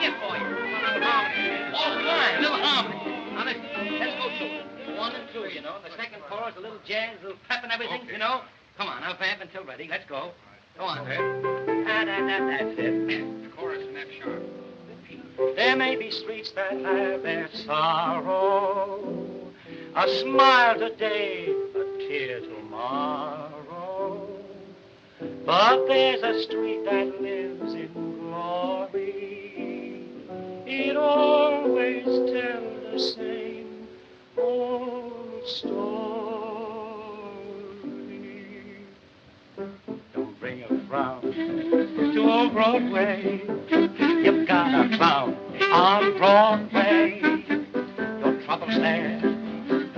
sing it for you. Harmony. All fine, little harmony. Now listen, let's go through it. 1 and 2, you know. The second chorus, a little jazz, a little pep and everything, you know. Come on, I'll vamp until ready. Let's go. Go on, Herb. That's it. The chorus in F sharp. There may be streets that have their sorrow, a smile today, a tear tomorrow. But there's a street that lives in glory. It always tells the same old story. Don't bring a frown to old Broadway. You've got a clown on Broadway. Your troubles there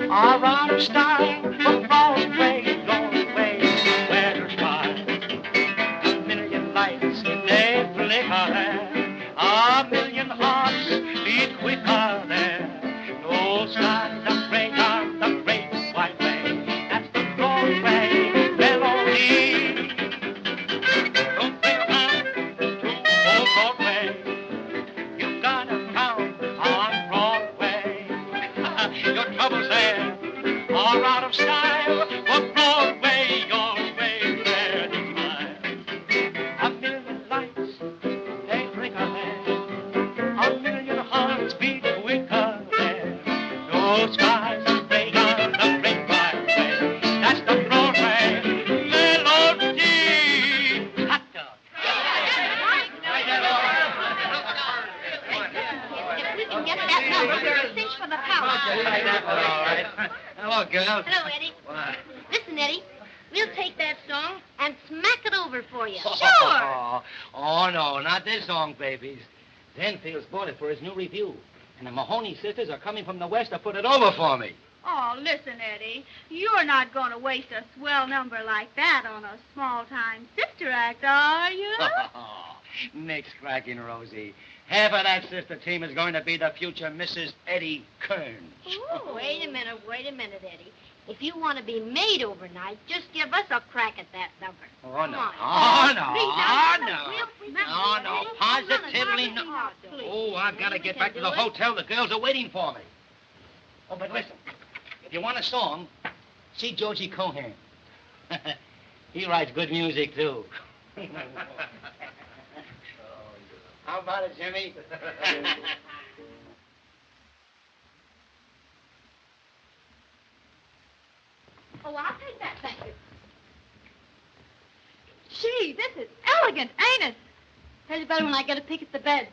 are out of style. But Broadway, Broadway, where to smile. A million lights, they flicker there. A million hearts beat quicker there. No skies are gray on the great white way. That's the Broadway melody. Don't bring around to old Broadway. You've got a pound on Broadway. Your troubles there are out of style. For Broadway, your way there to smile. A million lights, they flicker there. A million hearts beat quicker there. No skies are gray on the great white way. That's the Broadway melody. Hot dog. If we can get that number, we're a cinch for the power. All right. Hello, girls. Hello, Eddie. What? Listen, Eddie, we'll take that song and smack it over for you. Sure. Oh, no, not this song, babies. Zenfield's bought it for his new review. And the Mahoney sisters are coming from the West to put it over for me. Oh, listen, Eddie. You're not going to waste a swell number like that on a small-time sister act, are you? Nick's cracking, Rosie. Half of that sister team is going to be the future Mrs. Eddie Kearns. Ooh, wait a minute, Eddie. If you want to be made overnight, just give us a crack at that number. Oh, no. Come on. No, positively no. Oh, I've got to get back to the hotel. The girls are waiting for me. Oh, but listen, if you want a song, see Georgie Cohan. He writes good music, too. How about it, Jimmy? Oh, I'll take that, thank you. Gee, this is elegant, ain't it? Tell you better when I get a peek at the bed.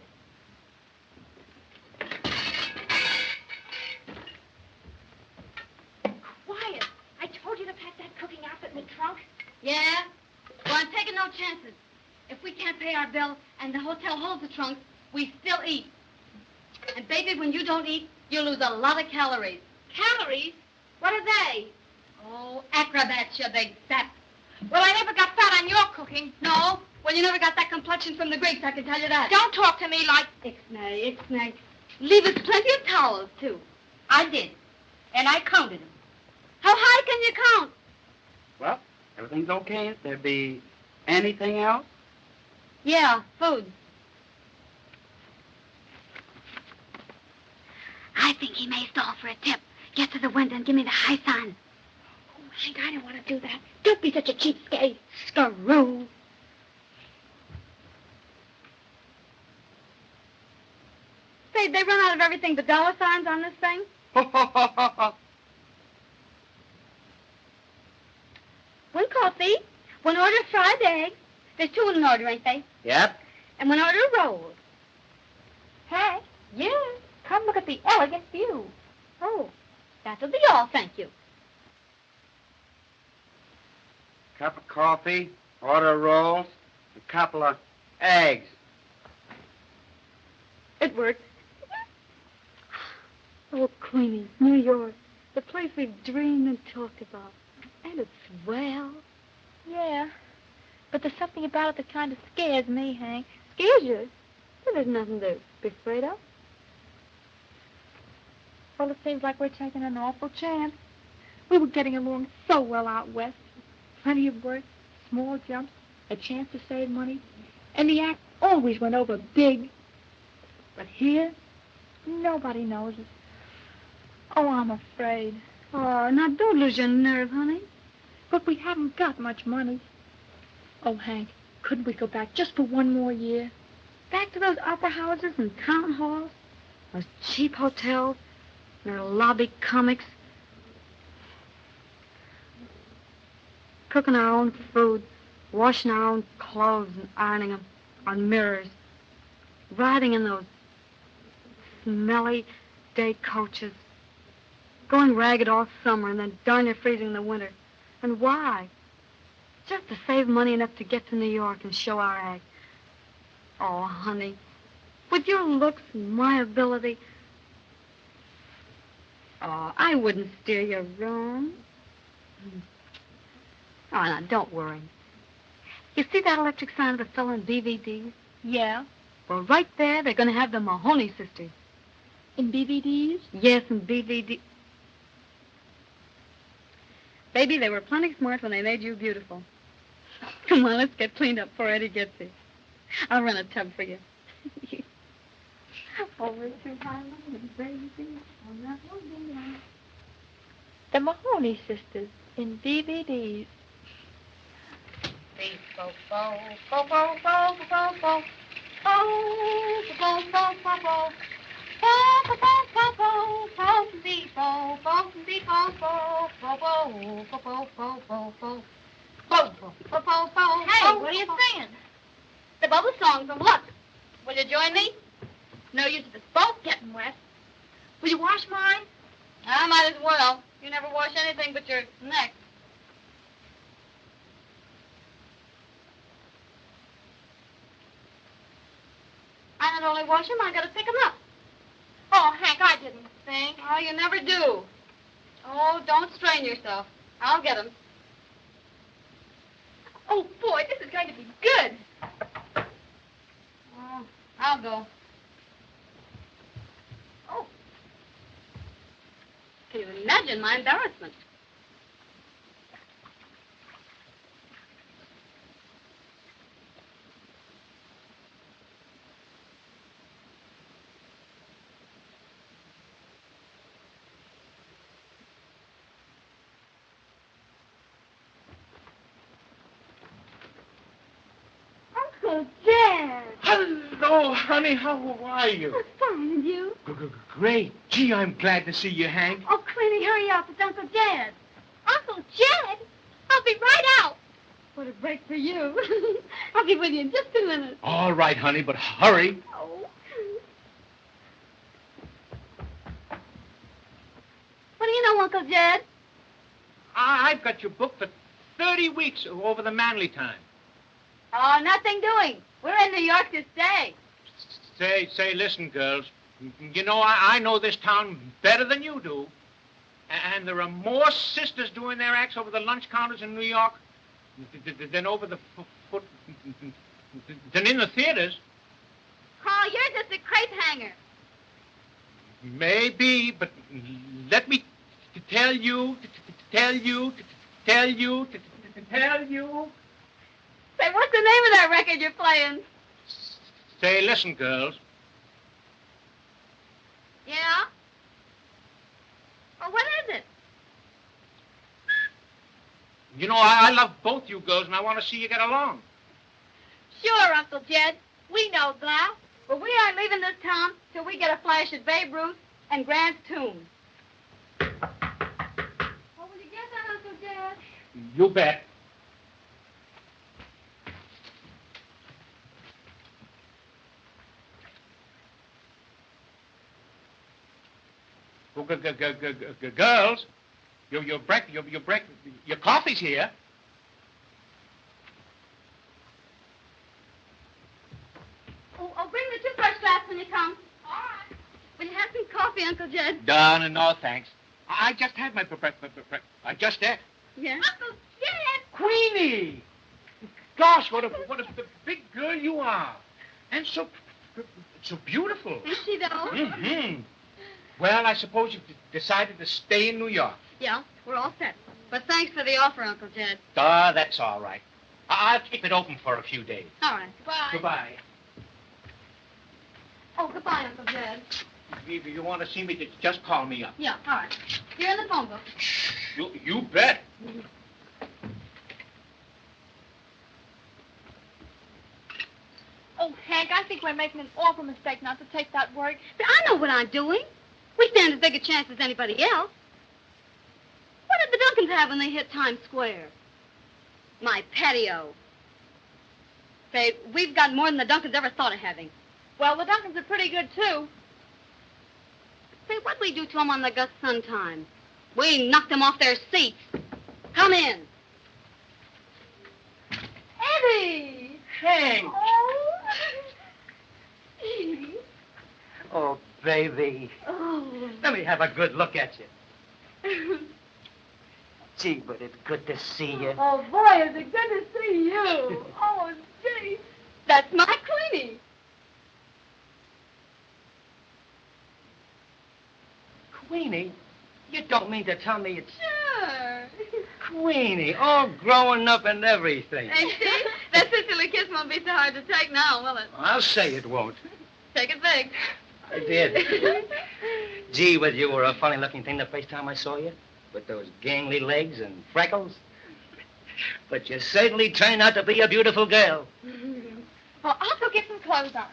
Quiet. I told you to pack that cooking outfit in the trunk. Yeah? Well, I'm taking no chances. If we can't pay our bill and the hotel holds the trunk, we still eat. And, baby, when you don't eat, you lose a lot of calories. Calories? What are they? Oh, acrobats, you big sap. Well, I never got fat on your cooking. No? Well, you never got that complexion from the Greeks, I can tell you that. Don't talk to me like... Ixnay. Leave us plenty of towels, too. I did. And I counted them. How high can you count? Well, everything's okay. If there be anything else? Yeah, food. I think he may stall for a tip. Get to the window and give me the high sign. Oh, Hank, I don't want to do that. Don't be such a cheapskate. Skaroo. Say, they run out of everything but dollar signs on this thing? One coffee, one order of fried eggs. There's 2 in an order, ain't they? Yep. And one order of rolls. Hank, Yeah. come look at the elegant view. Oh, that'll be all, thank you. Cup of coffee, order of rolls, a couple of eggs. It worked. Oh, Queenie, New York, the place we've dreamed and talked about. And it's swell. Yeah, but there's something about it that kind of scares me, Hank. Scares you? Well, there's nothing to be afraid of. Well, it seems like we're taking an awful chance. We were getting along so well out west. Plenty of work, small jumps, a chance to save money. And the act always went over big. But here, nobody knows it. Oh, I'm afraid. Oh, now don't lose your nerve, honey. But we haven't got much money. Oh, Hank, couldn't we go back just for one more year? Back to those opera houses and town halls, those cheap hotels, and their lobby comics. Cooking our own food, washing our own clothes and ironing them on mirrors. Riding in those smelly day coaches. Going ragged all summer and then darn near freezing in the winter. And why? Just to save money enough to get to New York and show our act. Oh, honey, with your looks and my ability, oh, I wouldn't steer you wrong. Oh, now, don't worry. You see that electric sign of the fellow in DVDs? Yeah. Well, right there, they're going to have the Mahoney sisters. In DVDs? Yes, in DVD. Baby, they were plenty smart when they made you beautiful. Come on, let's get cleaned up before Eddie gets here. I'll run a tub for you. Over to Highland, baby, on that one. The Mahoney sisters in DVDs. Hey, what are you singing? The bubble song from Lux. Will you join me? No use of us both getting wet. Will you wash mine? I might as well. You never wash anything but your neck. I not only wash them, I gotta pick them up. Oh, Hank, I didn't think. Oh, you never do. Oh, don't strain yourself. I'll get them. Oh, boy, this is going to be good. Oh, I'll go. Oh. Can you imagine my embarrassment? Uncle Dad. Hello, honey. How are you? Oh, fine, and you? Great. Gee, I'm glad to see you, Hank. Oh, Queenie, hurry up. It's Uncle Jed. Uncle Jed? I'll be right out. What a break for you. I'll be with you in just a minute. All right, honey, but hurry. Oh. What do you know, Uncle Jed? I've got you booked for 30 weeks over the Manly time. Oh, nothing doing. We're in New York to stay. Say, listen, girls. You know, I know this town better than you do. And there are more sisters doing their acts over the lunch counters in New York than over the than in the theaters. Oh, you're just a crepe hanger. Maybe, but let me tell you. Say, what's the name of that record you're playing? Say, listen, girls. Yeah? Well, what is it? You know, I love both you girls, and I want to see you get along. Sure, Uncle Jed. We know that. But we aren't leaving this town till we get a flash at Babe Ruth and Grant's tomb. Oh, will you get that, Uncle Jed? You bet. Girls, your coffee's here. Oh, bring the toothbrush glass when you come. All right. Will you have some coffee, Uncle Jed? No, thanks. I just had my breakfast. I just ate. Yeah? Uncle Jed! Queenie! Gosh, what a big girl you are. And so beautiful. Is she, though? Mm-hmm. Well, I suppose you've decided to stay in New York. Yeah, we're all set. But thanks for the offer, Uncle Jed. That's all right. I'll keep it open for a few days. All right. Goodbye. Goodbye. Oh, goodbye, Uncle Jed. If you want to see me, just call me up. Yeah, all right. Here in the phone book. You bet. Oh, Hank, I think we're making an awful mistake not to take that work. But I know what I'm doing. We stand as big a chance as anybody else. What did the Duncans have when they hit Times Square? My patio. Say, we've got more than the Duncans ever thought of having. Well, the Duncans are pretty good, too. Say, what'd we do to them on the Gus Sun time? We knocked them off their seats. Come in. Eddie! Hank! Oh! Oh, baby. Oh. Let me have a good look at you. Gee, but it's good to see you. Oh, boy, is it good to see you. Oh, gee. That's my Queenie. Queenie? You don't mean to tell me it's Sure. Queenie, all growing up and everything. Ain't she? That sisterly kiss won't be so hard to take now, will it? I'll say it won't. Take it big. I did. Gee, but you were a funny-looking thing the first time I saw you, with those gangly legs and freckles. But you certainly turned out to be a beautiful girl. Well, I'll go get some clothes on.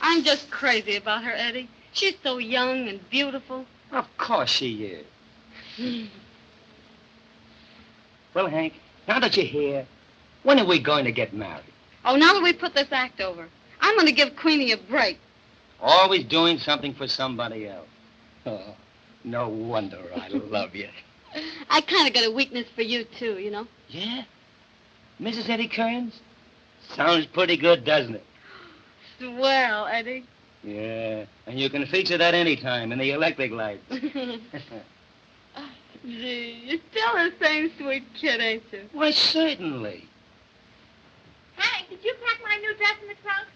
I'm just crazy about her, Eddie. She's so young and beautiful. Of course she is. Well, Hank, now that you're here, when are we going to get married? Oh, now that we put this act over, I'm going to give Queenie a break. Always doing something for somebody else. Oh, no wonder I love you. I kind of got a weakness for you, too, you know. Yeah? Mrs. Eddie Kearns? Sounds pretty good, doesn't it? Swell, Eddie. Yeah, and you can feature that anytime in the electric lights. Gee, you're still the same sweet kid, ain't you? Why, certainly. Hank, did you pack my new dress in the trunk?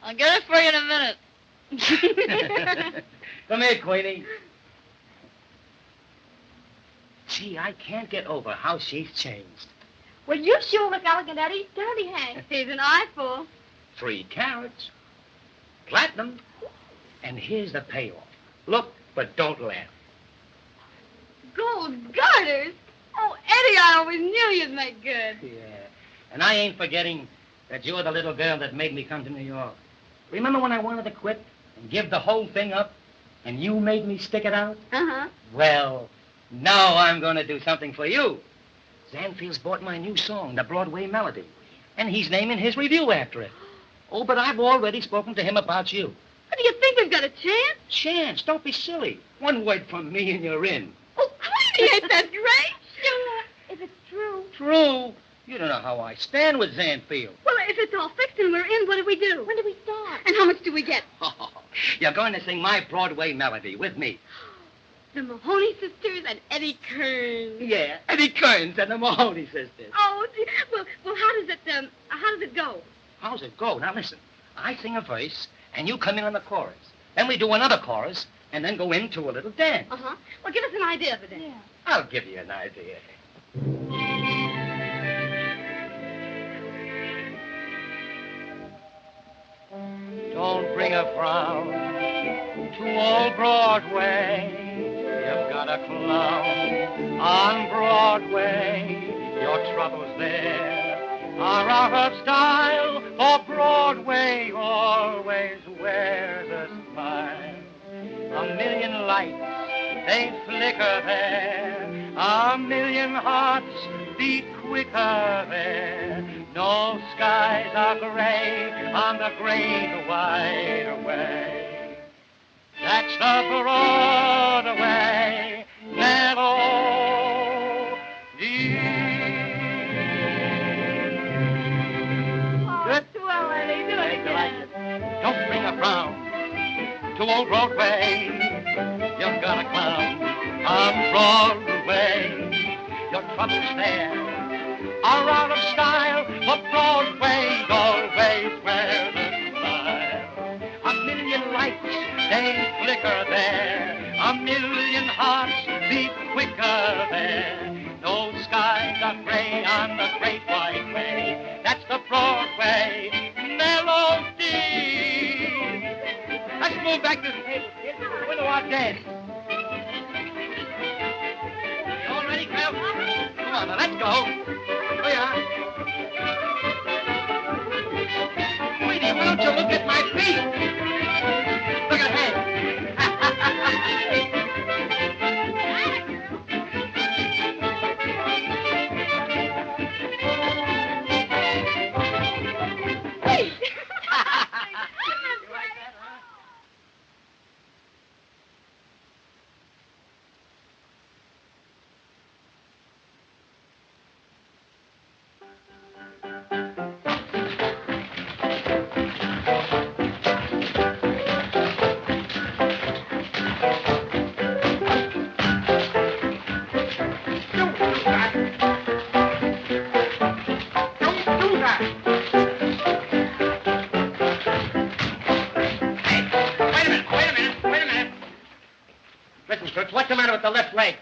I'll get it for you in a minute. Come here, Queenie. Gee, I can't get over how she's changed. Well, you sure look elegant, Eddie. Don't he, Hank? He's an eyeful. 3 carats. Platinum. And here's the payoff. Look, but don't laugh. Gold garters? Oh, Eddie, I always knew you'd make good. Yeah. And I ain't forgetting that you're the little girl that made me come to New York. Remember when I wanted to quit and give the whole thing up, and you made me stick it out? Uh-huh. Well, now I'm going to do something for you. Zanfield's bought my new song, the Broadway Melody, and he's naming his review after it. Oh, but I've already spoken to him about you. What, do you think we've got a chance? Chance, don't be silly. One word from me and you're in. Oh, Queenie, ain't that great? Sure, if it's true. True. You don't know how I stand with Zanfield. Well, if it's all fixed and we're in, what do we do? When do we start? And how much do we get? You're going to sing my Broadway Melody with me. The Mahoney sisters and Eddie Kearns. Yeah, Eddie Kearns and the Mahoney sisters. Oh, gee. Well, how does it go? How's it go? Now, listen. I sing a verse, and you come in on the chorus. Then we do another chorus, and then go into a little dance. Uh-huh. Well, give us an idea of the dance. Yeah. I'll give you an idea. Don't bring a frown to old Broadway. You've got a clown on Broadway. Your troubles there are out of style, for Broadway always wears a smile. A million lights, they flicker there. A million hearts beat quicker there. No skies are gray on the great wide way. That's the Broadway Melody. Good. Swell, Eddie. Do it again. Don't bring a frown to old Broadway. You've got a clown on Broadway. Your troubles there are out of style, for Broadway always wears a smile. A million lights, they flicker there. A million hearts beat quicker there. No skies are gray on the great wide way. That's the Broadway Melody. back this table, kid. We'll do our dance. You all ready, Clem? Come on, now, let's go. Here we are. Queenie, why don't you look at my feet? Look ahead. What's the matter with the left leg?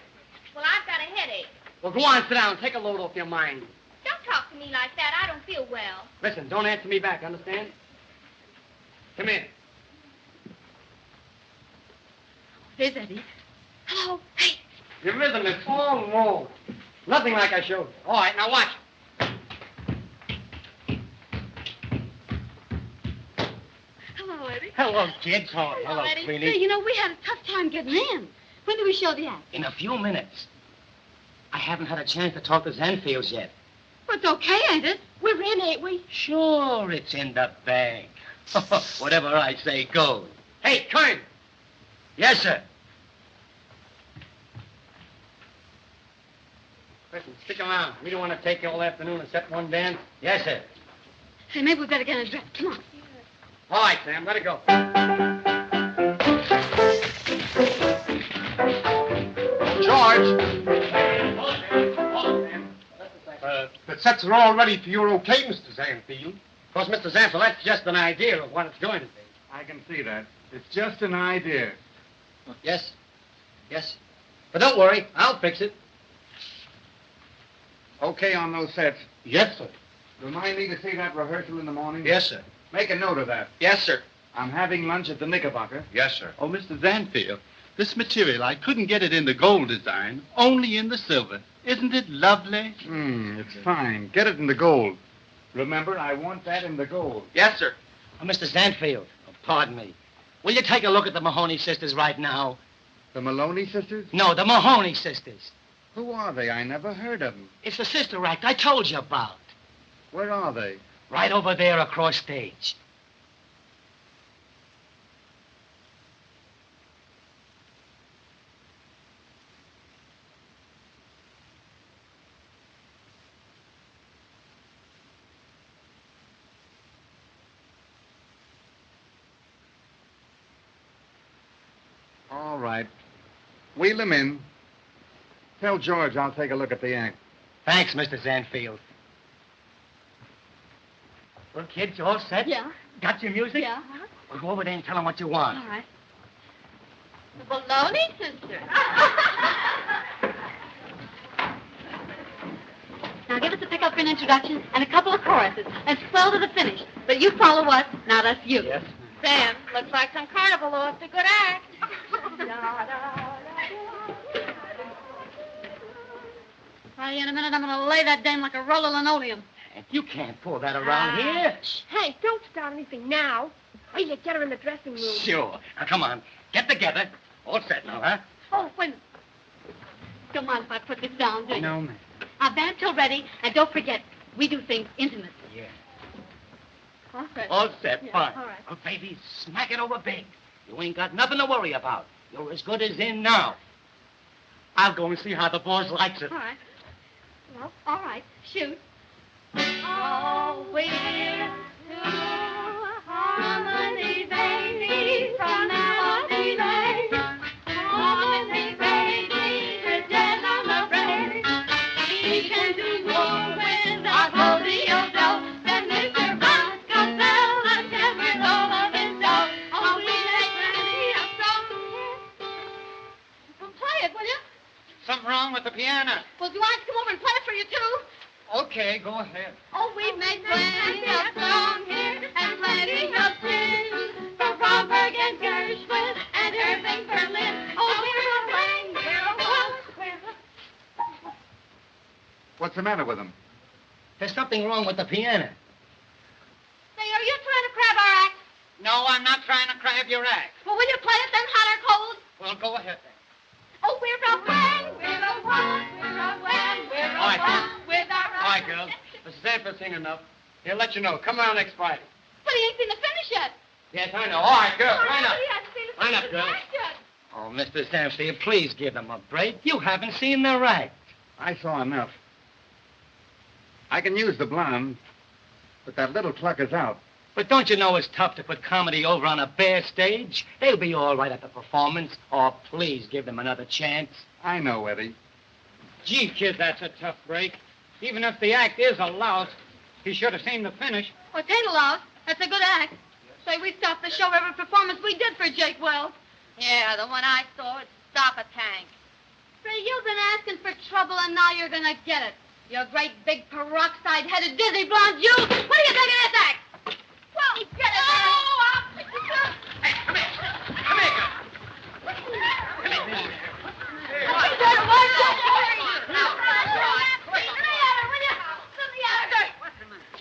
Well, I've got a headache. Well, go on, sit down. Take a load off your mind. Don't talk to me like that. I don't feel well. Listen, don't answer me back, understand? Come in. There's Eddie. Hello. Hey. Your rhythm is all low. Nothing like I showed you. All right, now watch. Hello, Eddie. Hello, kids. Oh, hello, Eddie. Queenie. Say, you know, we had a tough time getting in. When do we show the act? In a few minutes. I haven't had a chance to talk to Zanfields yet. Well, it's okay, ain't it? We're in, ain't we? Sure, it's in the bag. Whatever I say goes. Hey, Kern. Yes, sir. Listen, stick around. We don't want to take you all afternoon except one dance. Yes, sir. Hey, maybe we better get in dress. Come on. All right, Sam, let it go. George. The sets are all ready for your okay, Mr. Zanfield. Of course, Mr. Zanfield, that's just an idea of what it's going to be. I can see that. It's just an idea. Yes. Yes. But don't worry, I'll fix it. Okay on those sets. Yes, sir. Remind me to see that rehearsal in the morning. Yes, sir. Make a note of that. Yes, sir. I'm having lunch at the Knickerbocker. Yes, sir. Oh, Mr. Zanfield, this material, I couldn't get it in the gold design, only in the silver. Isn't it lovely? It's fine. Get it in the gold. Remember, I want that in the gold. Yes, sir. Oh, Mr. Zanfield, pardon me. Will you take a look at the Mahoney sisters right now? The Maloney sisters? No, the Mahoney sisters. Who are they? I never heard of them. It's the sister act I told you about. Where are they? Right over there across stage. All right. Wheel them in. Tell George I'll take a look at the act. Thanks, Mr. Zanfield. Well, kids, you all set? Yeah. Got your music? Yeah. Well, go over there and tell them what you want. All right. The Bologna sister. Now give us a pick-up and introduction and a couple of choruses and swell to the finish. But you follow us, not us you. Yes. Sam, looks like some carnival lost a good act. Why, in a minute, I'm going to lay that dame like a roll of linoleum. You can't pull that around here. Hey, don't start anything now. Wait till you get her in the dressing room. Sure. Now, come on. Get together. All set now, huh? Oh, wait a minute. Don't mind if I put this down, do you? No, ma'am. Our band's till ready, and don't forget, we do things intimately. Yeah. All set. All set. Yeah, Fine. all right. Oh, baby, smack it over big. You ain't got nothing to worry about. You're as good as in now. I'll go and see how the boss likes it. All right. Well, all right. Shoot. Oh, we're two harmony babies from Melody Lane. Harmony babies, we're dead on the brain. We can do more with our polio dough than Mr. Rockefeller can with all of his dough. Oh, we make plenty of songs. Well, play it, will you? Something wrong with the piano. Well, do I have to come over and play it for you, too? Okay, go ahead. Oh, we've made plenty of songs here and plenty of sins for Stromberg and Gershwin and Irving Berlin. Oh, we're a bang, we're a waltz, we're a... What's the matter with them? There's something wrong with the piano. Say, are you trying to crab our act? No, I'm not trying to crab your act. Well, will you play it then, hot or cold? Well, go ahead then. Oh, we're a bang, we're a waltz, we're a wham, we're a All right, waltz with our... All right, girls. Mrs. Sanford's seen enough. He'll let you know. Come around next Friday. But he ain't seen the finish yet. Yes, I know. All right, girls, line up. He hasn't seen the Line up, finish girls. yet. Oh, Mr. Sanfield, please give them a break. You haven't seen their act. I saw enough. I can use the blonde, but that little cluck is out. But don't you know it's tough to put comedy over on a bare stage? They'll be all right at the performance. Oh, please give them another chance. I know, Eddie. Gee, kid, that's a tough break. Even if the act is a louse, he should have seen the finish. Well, it ain't a loss. That's a good act. Say, we stopped the show every performance we did for Jake Wells. Yeah, the one I saw would stop a tank. Say, you've been asking for trouble, and now you're gonna get it. You great big peroxide-headed dizzy blonde, you! What do you think of this act? Well, get it! Oh, I'll pick you up! Hey, come here. Come here, girl.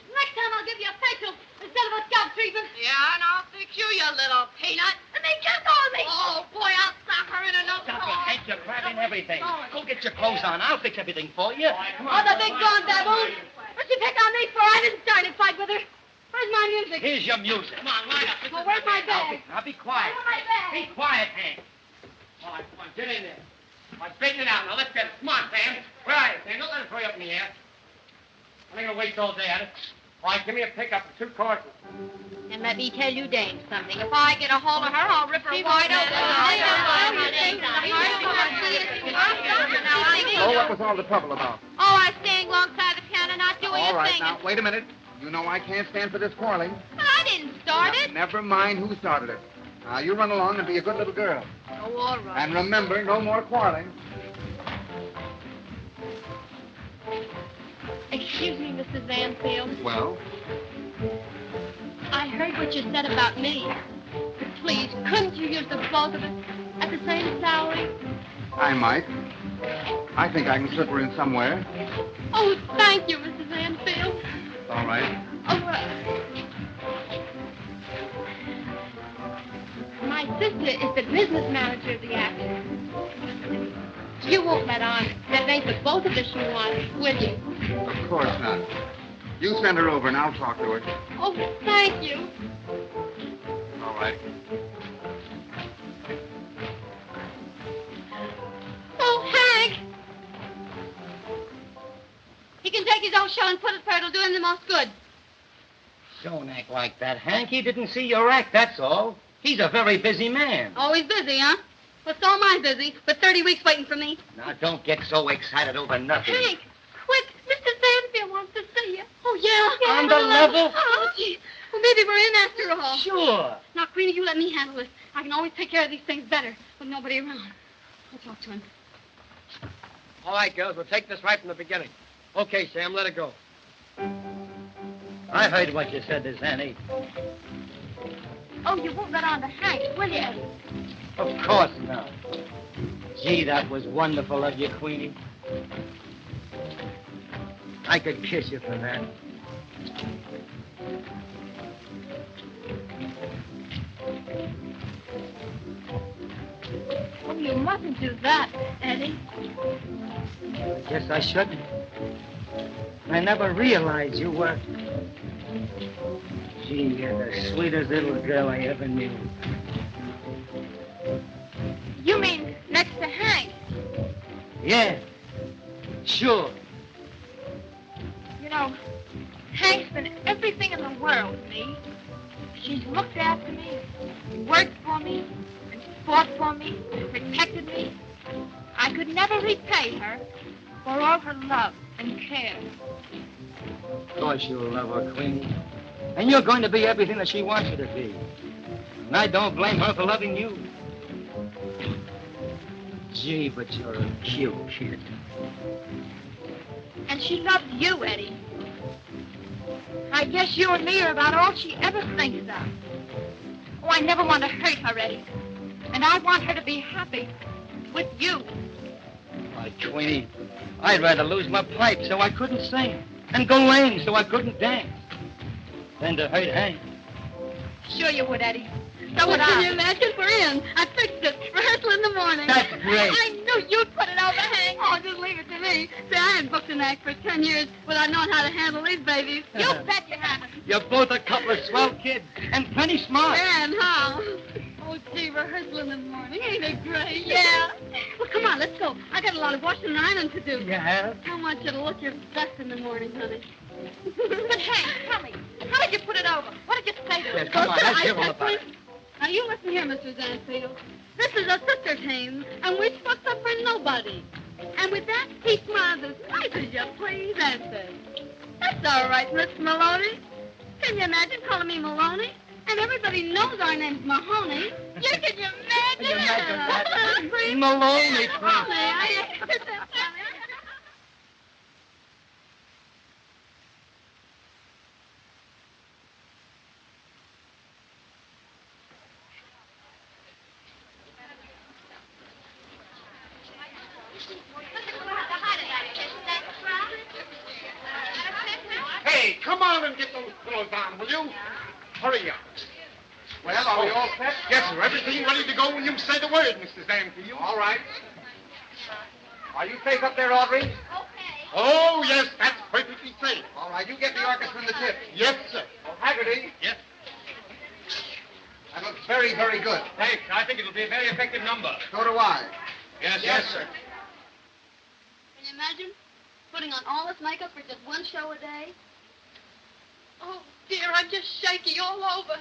Next time I'll give you a facial instead of a scalp treatment. Yeah, and I'll fix you, you little peanut. And then just on me. Oh, boy, I'll stop her in another Stop it, Hank. You're grabbing everything. Go get your clothes on. I'll fix everything for you. Oh, the big blonde baboon. What'd she pick on me for? I didn't start a fight with her. Where's my music? Here's your music. Come on, line up. Well, where's my bag? I'll be quiet. Where's my bag? Be quiet, Hank. All right, come on, get in there. All right, straighten it out. Now, let's get it. Come on, Sam. Where are you, Sam? Don't let him throw you up in the air. I'm not going to waste all day at it. All right, give me a pickup for 2 courses. And let me tell you, Dame, something. If I get a hold of her, I'll rip her wide open. Oh, what was all the trouble about? Oh, I was standing alongside the piano, not doing All a right, thing. now, wait a minute. You know I can't stand for this quarreling. I didn't start it. Never mind who started it. Now, you run along and be a good little girl. Oh, all right. And remember, no more quarreling. Excuse me, Mrs. Vanfield. Well, I heard what you said about me. But please, couldn't you use the both of us at the same salary? I might. I think I can slip her in somewhere. Oh, thank you, Mrs. Vanfield. All right. Oh, my sister is the business manager of the act. You won't let on that it ain't the both of us you want, will you? Of course not. You send her over and I'll talk to her. Oh, thank you. All right. Oh, Hank! He can take his own show and put it where it'll do him the most good. Don't act like that, Hank. He didn't see your act, that's all. He's a very busy man. Always busy, huh? Well, so am I busy, with 30 weeks waiting for me. Now, don't get so excited over nothing. Hank, quick! Mr. Sanfield wants to see you. Oh, yeah? On the level? Oh, gee. Well, maybe we're in after all. Sure. Now, Queenie, you let me handle this. I can always take care of these things better with nobody around. I'll talk to him. All right, girls, we'll take this right from the beginning. Okay, Sam, let it go. I heard what you said to Annie. Oh, you won't let on to Hank, will you, Eddie? Of course not. Gee, that was wonderful of you, Queenie. I could kiss you for that. Oh, you mustn't do that, Eddie. Guess I shouldn't. I never realized you were... Gee, you're the sweetest little girl I ever knew. You mean next to Hank? Yeah, sure. You know, Hank's been everything in the world to me. She's looked after me, worked for me, and fought for me, and protected me. I could never repay her for all her love and care. Of course you'll love her, Queenie. And you're going to be everything that she wants you to be. And I don't blame her for loving you. Gee, but you're a cute kid. And she loves you, Eddie. I guess you and me are about all she ever thinks of. Oh, I never want to hurt her, Eddie. And I want her to be happy with you. Why, Queenie, I'd rather lose my pipe so I couldn't sing and go lame so I couldn't dance than to hurt Hank. Sure you would, Eddie. So would I. Can you imagine? We're in. I fixed it. Rehearsal in the morning. That's great. I knew you'd put it over, Hank. Oh, just leave it to me. See, I ain't booked an act for 10 years without knowing how to handle these babies. You bet you haven't. You're both a couple of swell kids and plenty smart. And how? Oh, gee, rehearsal in the morning. Ain't it great? Yeah. Well, come on, let's go. I got a lot of washing and ironing to do. You have? I want you to look your best in the morning, honey. But, Hank, tell me, how did you put it over? What did you say to her? Yes, come on, let's hear all about it. Now, you listen here, Mr. Zanfield. This is a sister team, and we're supposed to for nobody. And with that, he smiles as nice as you please and says, "That's all right, Miss Maloney." Can you imagine calling me Maloney? And everybody knows our name's Mahoney. Can you imagine? Can you imagine that? Maloney, Mahoney. Hey, come on and get those clothes on, will you? Hurry up. Well, are we all set? Yes, sir. Everything ready to go when you say the word, Mr. Zanfield. All right. Are you safe up there, Audrey? Okay. Oh, yes, that's perfectly safe. All right, you get the orchestra and the tip. Yes, sir. Oh, Haggerty. Yes. That looks very, very good. Thanks. I think it'll be a very effective number. So do I. Yes, sir. Can you imagine putting on all this makeup for just one show a day? Oh, dear, I'm just shaky all over.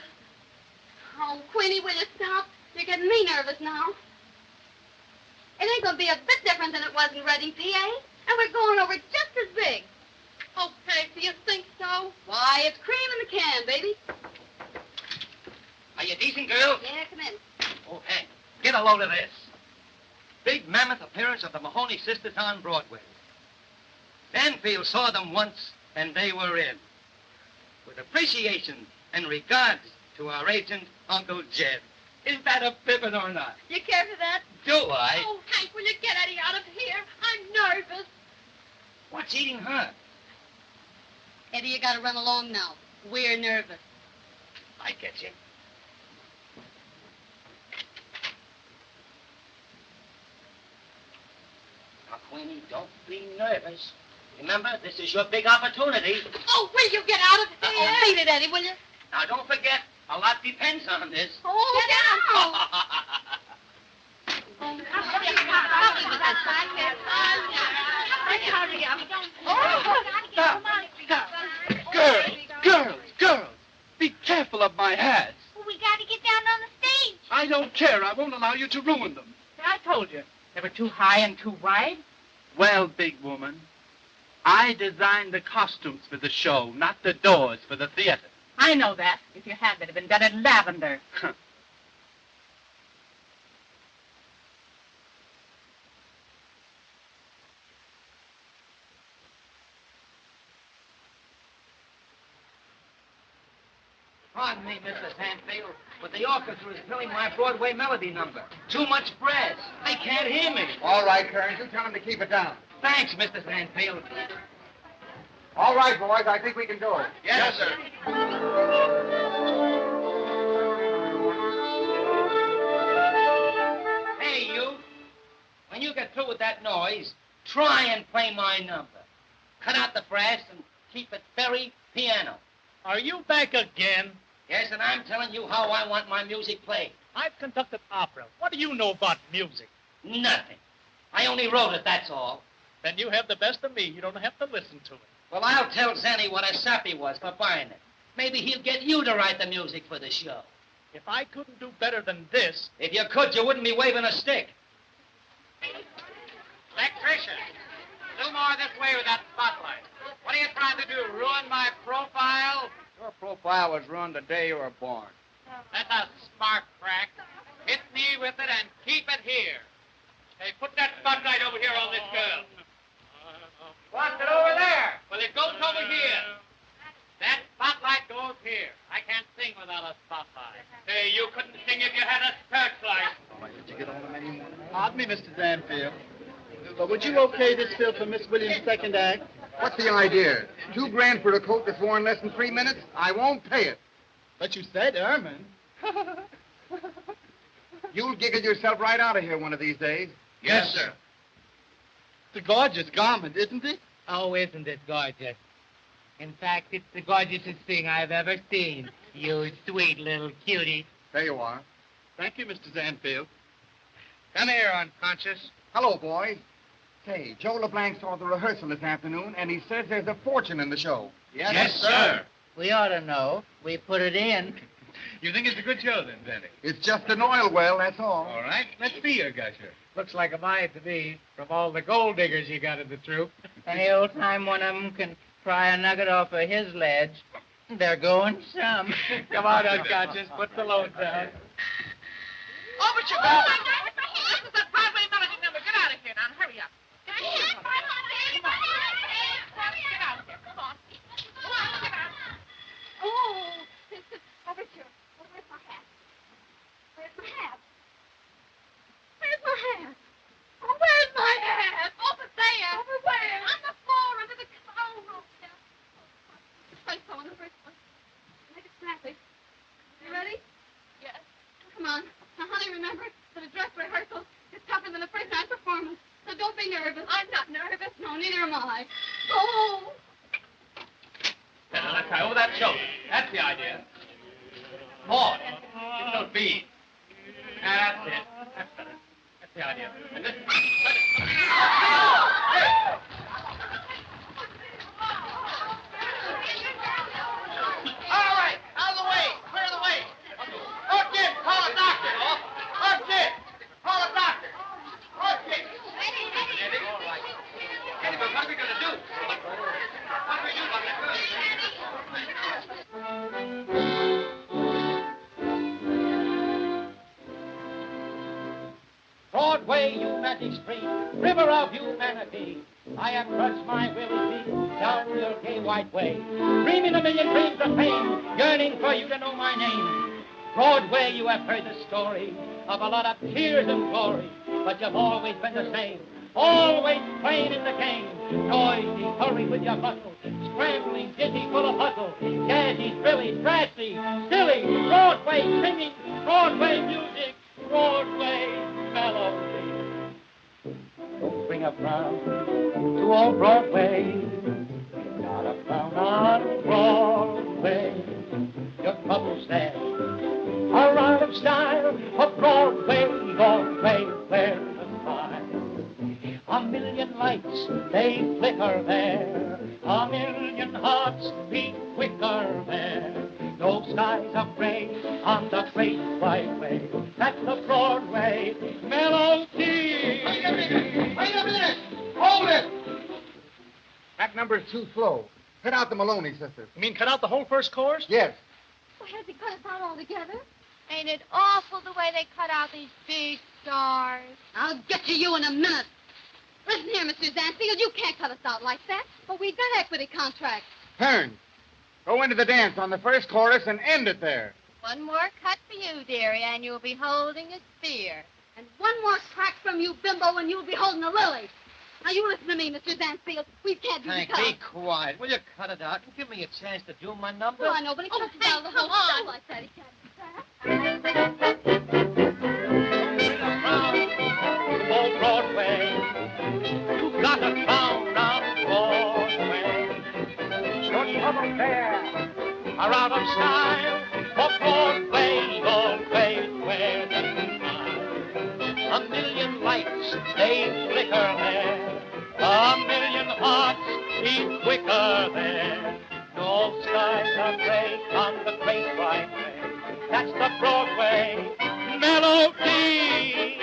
Oh, Queenie, will you stop? You're getting me nervous now. It ain't going to be a bit different than it was in Reading, PA. And we're going over just as big. Okay, do you think so? Why, it's cream in the can, baby. Are you decent, girl? Yeah, come in. Oh, Hank, get a load of this. Big mammoth appearance of the Mahoney sisters on Broadway. Danfield saw them once, and they were in. With appreciation and regards to our agent, Uncle Jed. Is that a pippin or not? You care for that? Do I? Oh, Hank, will you get Eddie out of here? I'm nervous. What's eating her? Eddie, you got to run along now. We're nervous. I get you. Now, Queenie, don't be nervous. Remember, this is your big opportunity. Oh, will you get out of here? Oh, beat it, Eddie, will you? Now, don't forget, a lot depends on this. Oh, Get out. Hurry up. Girls, be careful of my hats. Well, we got to get down on the stage. I don't care. I won't allow you to ruin them. I told you. They were too high and too wide. Well, big woman, I designed the costumes for the show, not the doors for the theater. I know that. If you had, they'd have been done in lavender. Pardon me, Mr. Sandfield, but the orchestra is filling my Broadway Melody number. Too much brass. They can't hear me. All right, Kearns, you tell him to keep it down. Thanks, Mr. Sandfield. All right, boys, I think we can do it. Yes, sir. Hey, you. When you get through with that noise, try and play my number. Cut out the brass and keep it very piano. Are you back again? Yes, and I'm telling you how I want my music played. I've conducted opera. What do you know about music? Nothing. I only wrote it, that's all. Then you have the best of me. You don't have to listen to it. Well, I'll tell Zanny what a sap he was for buying it. Maybe he'll get you to write the music for the show. If I couldn't do better than this... If you could, you wouldn't be waving a stick. Electrician, do more this way with that spotlight. What are you trying to do, ruin my profile? Your profile was ruined the day you were born. That's a smart crack. Hit me with it and keep it here. Hey, put that spotlight over here on this girl. What's it over there? Well, it goes over here. That spotlight goes here. I can't sing without a spotlight. Hey, you couldn't sing if you had a searchlight. Did you get all the menu? Pardon me, Mr. Zanfield. But would you okay this fill for Miss Williams' second act? What's the idea? $2,000 for a coat that's worn less than 3 minutes? I won't pay it. But you said Ermine. You'll giggle yourself right out of here one of these days. Yes, sir. It's a gorgeous garment, isn't it? Oh, isn't it gorgeous? In fact, it's the gorgeousest thing I've ever seen. You sweet little cutie. There you are. Thank you, Mr. Zanfield. Come here, unconscious. Hello, boys. Say, Joe LeBlanc saw the rehearsal this afternoon, and he says there's a fortune in the show. Yes, sir. We ought to know. We put it in. You think it's a good show, then, Benny? It's just an oil well, that's all. All right. Let's see your gusher. Looks like a mine to me, from all the gold diggers you got in the troupe. Any old time one of them can pry a nugget off of his ledge, they're going some. Come on, unconscious, put the load down. Overture, girl. This is a Broadway Melody number. Get out of here now. Hurry up. Get out of here. Come on. Come on, get out. Oh, this is overture. Oh, where's my hat? Where's my hat? Where's my hat? Oh, where's my hat? Over there. Over where? On the floor, under the... Oh, yeah. Place on the first one. Make it snappy. You ready? Yes. Come on. Now, honey, remember that a dress rehearsal is tougher than a first night performance. So don't be nervous. I'm not nervous. No, neither am I. Oh. Now, let's try over that shoulder. That's the idea. More. Give those beads. That's it. That's better. That's the idea. And this... All right. Out of the way. Clear the way. Hook it. Call a doctor. Hook it. Call a doctor. Hook it. Eddie, all right. Eddie, but what are we going to do? What do we do about that girl? Broadway, you magic street, river of humanity. I have trudged my weary feet down your gay white way, dreaming a million dreams of fame, yearning for you to know my name. Broadway, you have heard the story of a lot of tears and glory, but you've always been the same, always playing in the game. Noisy, hurry with your bustle, scrambling, dizzy, full of hustle, jazzy, thrilly, trashy, silly, Broadway singing, Broadway music, Broadway melody. Don't bring a frown to old Broadway. Not a frown on Broadway. Your troubles there are out of style. For Broadway, Broadway, where's the smile? A million lights, they flicker there. A million hearts beat quicker there. No skies are gray on the great white way. That's the Broadway melody. Wait a minute! Hold it! That number's too slow. Cut out the Maloney sisters. You mean cut out the whole first chorus? Yes. Well, has he cut us out altogether? Ain't it awful the way they cut out these big stars? I'll get to you in a minute. Listen here, Mr. Zanfield, you can't cut us out like that. But we've got equity contracts. Turn. Go into the dance on the first chorus and end it there. One more cut for you, dearie, and you'll be holding a spear. And one more crack from you, bimbo, and you'll be holding a lily. Now, you listen to me, Mr. Zanfield. We can't do the Hank, cut. be quiet. Will you cut it out and give me a chance to do my number? Oh, I know, but he cuts us out of the whole stuff like that. He can't do that. Old Broadway, you've got a crown on Broadway. Your troubles there are out of style. For Broadway, always where the smile. A million lights, they flicker there. A million hearts beat quicker there. No skies are gray on the great white way. That's the Broadway melody.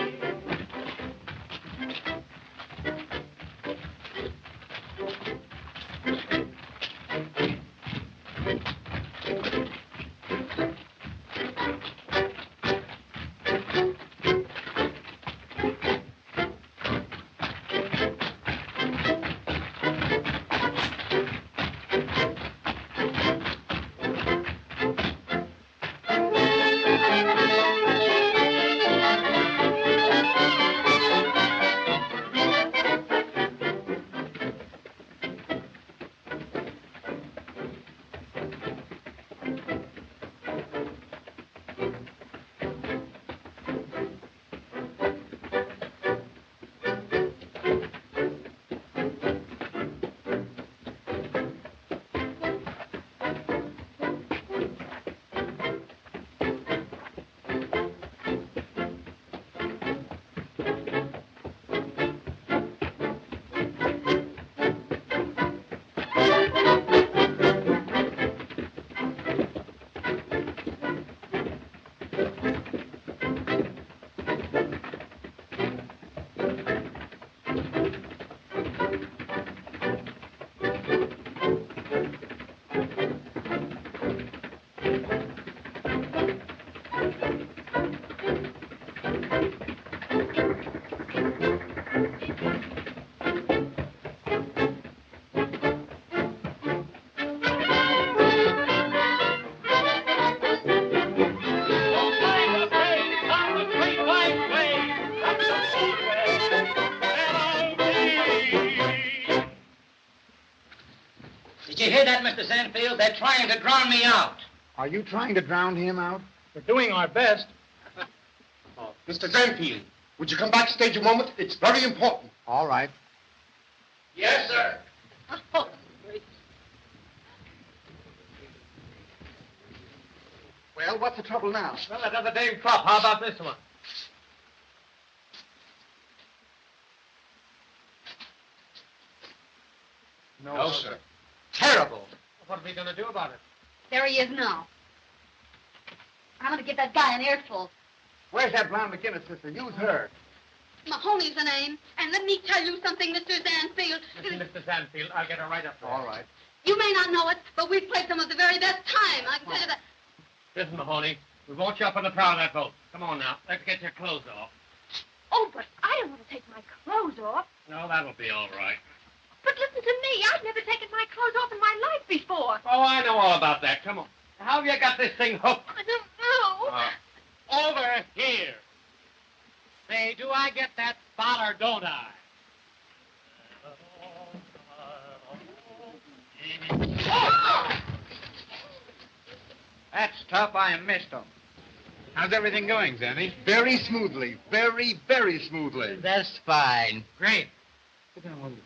you hear that, Mr. Sandfield? They're trying to drown me out. Are you trying to drown him out? We're doing our best. Mr. Zanfield, would you come backstage a moment? It's very important. All right. Yes, sir. Oh, great. Well, what's the trouble now? Well, another dame crop. How about this one? No, sir. Terrible. What are we going to do about it? There he is now. I'm going to give that guy an earful. Where's that blonde McGinnis sister? Use her. Mahoney's the name. And let me tell you something, Mr. Zanfield. Listen, Mr. Sandfield, I'll get her right up there. All right. You may not know it, but we've played some of the very best time. I can tell you that. Listen, Mahoney, we want you up on the prow of that boat. Come on now, let's get your clothes off. Oh, but I don't want to take my clothes off. No, that'll be all right. But listen to me. I've never taken my clothes off in my life before. Oh, I know all about that. Come on. How have you got this thing hooked? I don't know. Over here. Say, do I get that spot or don't I? That's tough. I missed him. How's everything going, Zanny? Very smoothly. Very, very smoothly. That's fine. Great. Sit down, will you?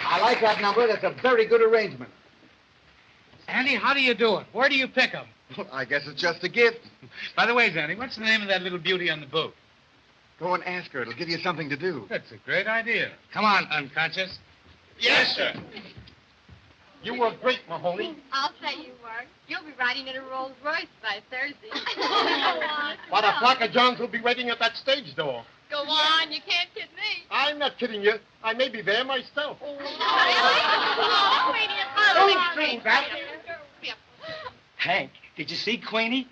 I like that number. That's a very good arrangement. Andy, how do you do it? Where do you pick 'em? I guess it's just a gift. By the way, Zanny, what's the name of that little beauty on the boat? Go and ask her. It'll give you something to do. That's a great idea. Come on, unconscious. Yes, sir. You were great, Mahoney. I'll say you were. You'll be riding in a Rolls Royce by Thursday. What a flock of Johns will be waiting at that stage door. Go on, you can't kid me. I'm not kidding you. I may be there myself. Don't scream, Bat. Hank, did you see Queenie?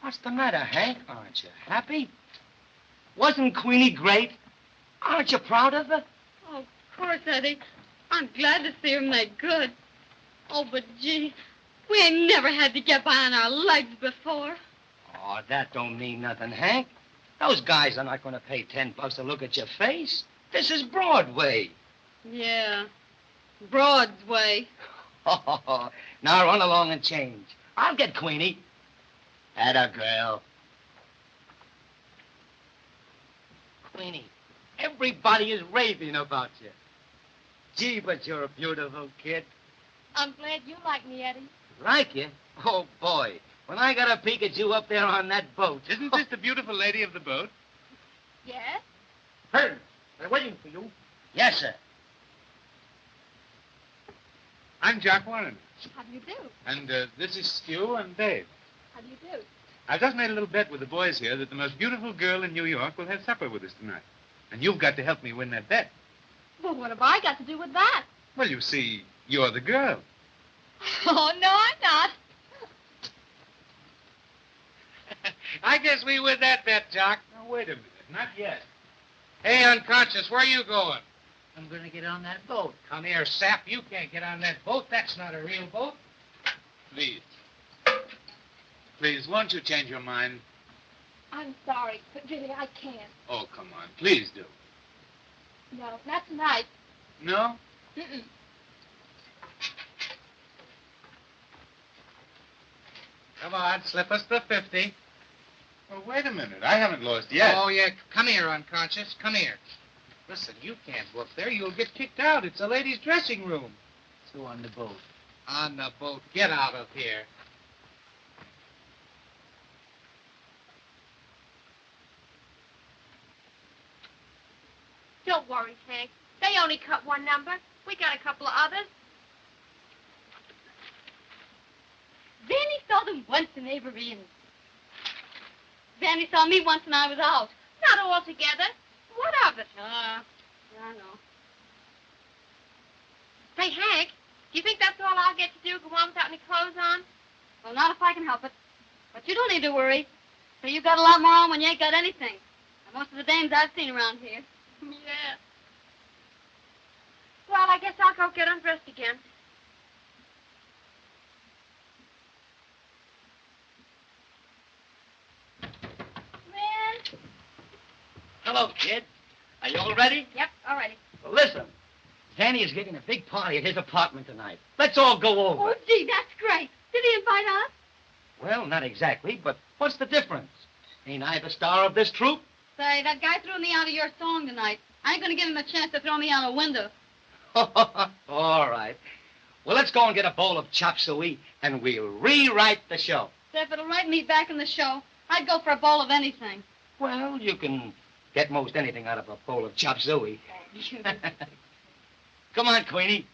What's the matter, Hank? Aren't you happy? Wasn't Queenie great? Aren't you proud of her? Oh, of course, Eddie. I'm glad to see him that good. Oh, but gee, we ain't never had to get by on our legs before. Oh, that don't mean nothing, Hank. Those guys are not going to pay $10 to look at your face. This is Broadway. Yeah, Broad's way. Now run along and change. I'll get Queenie. Atta girl. Queenie, everybody is raving about you. Gee, but you're a beautiful kid. I'm glad you like me, Eddie. Like you? Oh, boy. When I got a peek at you up there on that boat. Isn't this the beautiful lady of the boat? Yes? Hearn, they're waiting for you. Yes, sir. I'm Jock Warriner. How do you do? And this is Stu and Dave. How do you do? I've just made a little bet with the boys here that the most beautiful girl in New York will have supper with us tonight. And you've got to help me win that bet. Well, what have I got to do with that? Well, you see, you're the girl. Oh, no, I'm not. I guess we win that bet, Jock. Now, wait a minute. Not yet. Hey, unconscious, where are you going? I'm going to get on that boat. Come here, sap. You can't get on that boat. That's not a real boat. Please. Please, won't you change your mind? I'm sorry, but really, I can't. Oh, come on. Please do. No, not tonight. No? Mm-mm. Come on, slip us the 50. Well, wait a minute. I haven't lost yet. Oh, yeah. Come here, unconscious. Come here. Listen, you can't go up there. You'll get kicked out. It's a ladies' dressing room. Let's go on the boat. On the boat. Get out of here. Don't worry, Hank. They only cut one number. We got a couple of others. Vanny saw them once in Avery, and Vanny saw me once when I was out. Not all together. What of it? Yeah, I know. Say, Hank, do you think that's all I'll get to do, go on without any clothes on? Well, not if I can help it. But you don't need to worry. So you got a lot more on when you ain't got anything. And most of the dames I've seen around here. Yeah. Well, I guess I'll go get undressed again. Man. Hello, kid. Are you all ready? Yep, all righty. Well, listen. Danny is giving a big party at his apartment tonight. Let's all go over. Oh, gee, that's great. Did he invite us? Well, not exactly, but what's the difference? Ain't I the star of this troupe? Say, that guy threw me out of your song tonight. I ain't gonna give him a chance to throw me out a window. All right. Well, let's go and get a bowl of chop suey, and we'll rewrite the show. Say, if it'll write me back in the show, I'd go for a bowl of anything. Well, you can get most anything out of a bowl of chop suey. Come on, Queenie.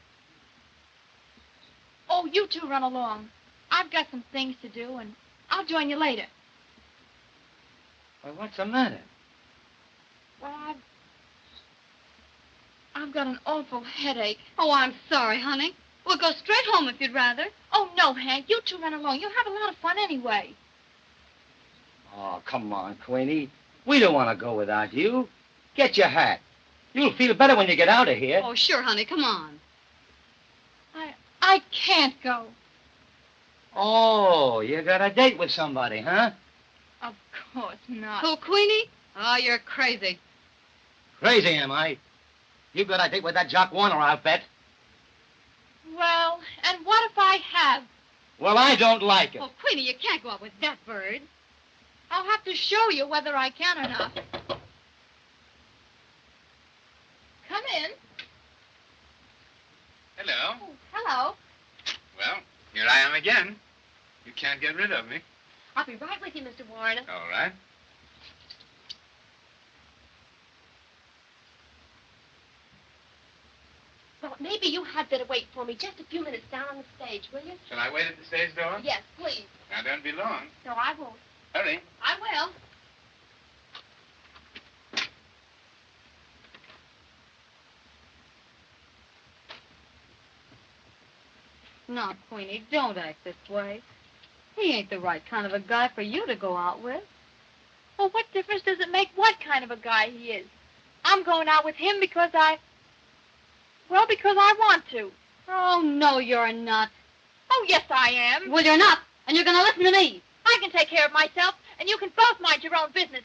Oh, you two run along. I've got some things to do, and I'll join you later. Well, what's the matter? Well, I've got an awful headache. Oh, I'm sorry, honey. We'll go straight home if you'd rather. Oh, no, Hank. You two run along. You'll have a lot of fun anyway. Oh, come on, Queenie. We don't want to go without you. Get your hat. You'll feel better when you get out of here. Oh, sure, honey. Come on. I can't go. Oh, you got a date with somebody, huh? Of course not. Who, Queenie? Oh, you're crazy. Crazy, am I? You got a date with that Jock Warriner, I'll bet. Well, and what if I have? Well, I don't like it. Oh, Queenie, you can't go out with that bird. I'll have to show you whether I can or not. Come in. Hello. Oh, hello. Well, here I am again. You can't get rid of me. I'll be right with you, Mr. Warriner. All right. Well, maybe you had better wait for me just a few minutes down on the stage, will you? Shall I wait at the stage door? Yes, please. Now, don't be long. No, I won't. Hurry. I will. No, Queenie, don't act this way. He ain't the right kind of a guy for you to go out with. Well, what difference does it make what kind of a guy he is? I'm going out with him because because I want to. Oh, no, you're not. Oh, yes, I am. Well, you're not, and you're gonna listen to me. I can take care of myself, and you can both mind your own business.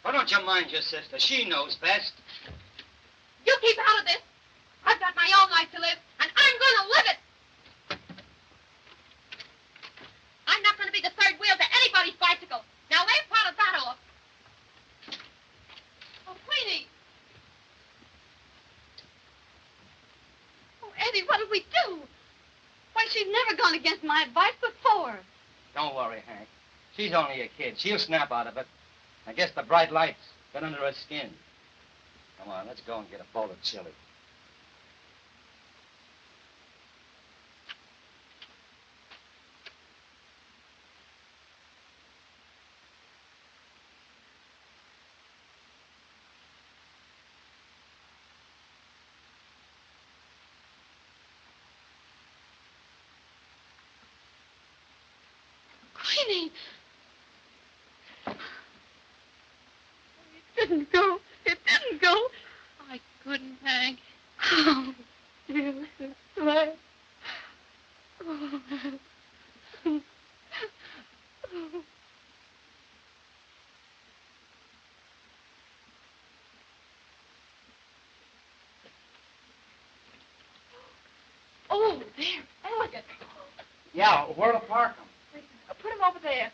Why don't you mind your sister? She knows best. You keep out of this. I've got my own life to live, and I'm going to live it. I'm not going to be the third wheel to anybody's bicycle. Now, leave part of that off. Oh, Queenie. Oh, Eddie, what did we do? Why, she's never gone against my advice before. Don't worry, Hank. She's only a kid. She'll snap out of it. I guess the bright lights got under her skin. Come on, let's go and get a bowl of chili. Queenie. It didn't go. It didn't go. I couldn't, Hank. Oh, dear Mrs. Slade. Oh. Oh, there. Elegant. Yeah, where to park them? Put him over there.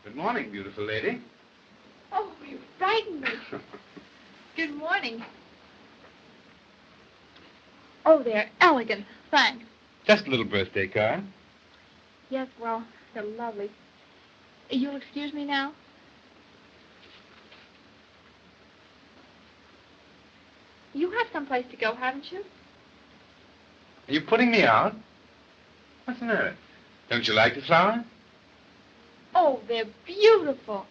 Good morning, beautiful lady. Oh, you frightened me. Good morning. Oh, they're elegant. Thanks. Just a little birthday card. Yes, well, they're lovely. You'll excuse me now? You have someplace to go, haven't you? Are you putting me out? What's the matter? Don't you like the flowers? Oh, they're beautiful.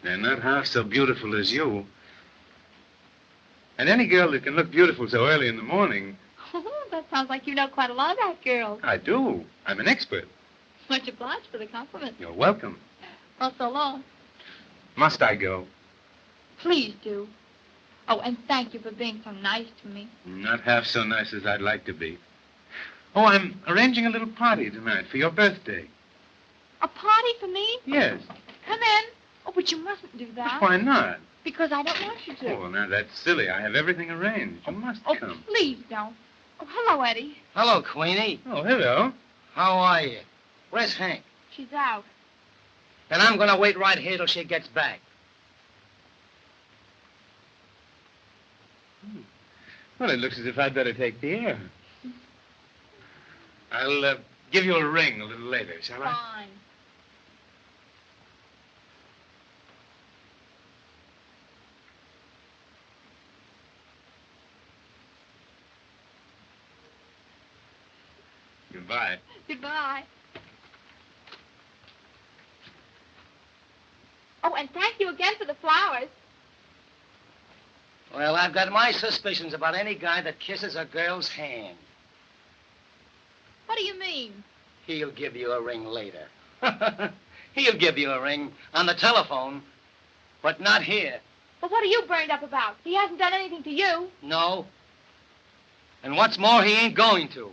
They're not half so beautiful as you. And any girl that can look beautiful so early in the morning... Oh, that sounds like you know quite a lot about girls. I do. I'm an expert. Much obliged for the compliment. You're welcome. Well, so long. Must I go? Please do. Oh, and thank you for being so nice to me. Not half so nice as I'd like to be. Oh, I'm arranging a little party tonight for your birthday. A party for me? Yes. Come in. Oh, but you mustn't do that. Why not? Because I don't want you to. Oh, now that's silly. I have everything arranged. You must come. Please don't. Oh, hello, Eddie. Hello, Queenie. Oh, hello. How are you? Where's Hank? She's out. Then I'm going to wait right here till she gets back. Well, it looks as if I'd better take the air. I'll give you a ring a little later, shall I? Fine. Goodbye. Goodbye. Oh, and thank you again for the flowers. Well, I've got my suspicions about any guy that kisses a girl's hand. What do you mean? He'll give you a ring later. He'll give you a ring on the telephone, but not here. But what are you burned up about? He hasn't done anything to you. No. And what's more, he ain't going to.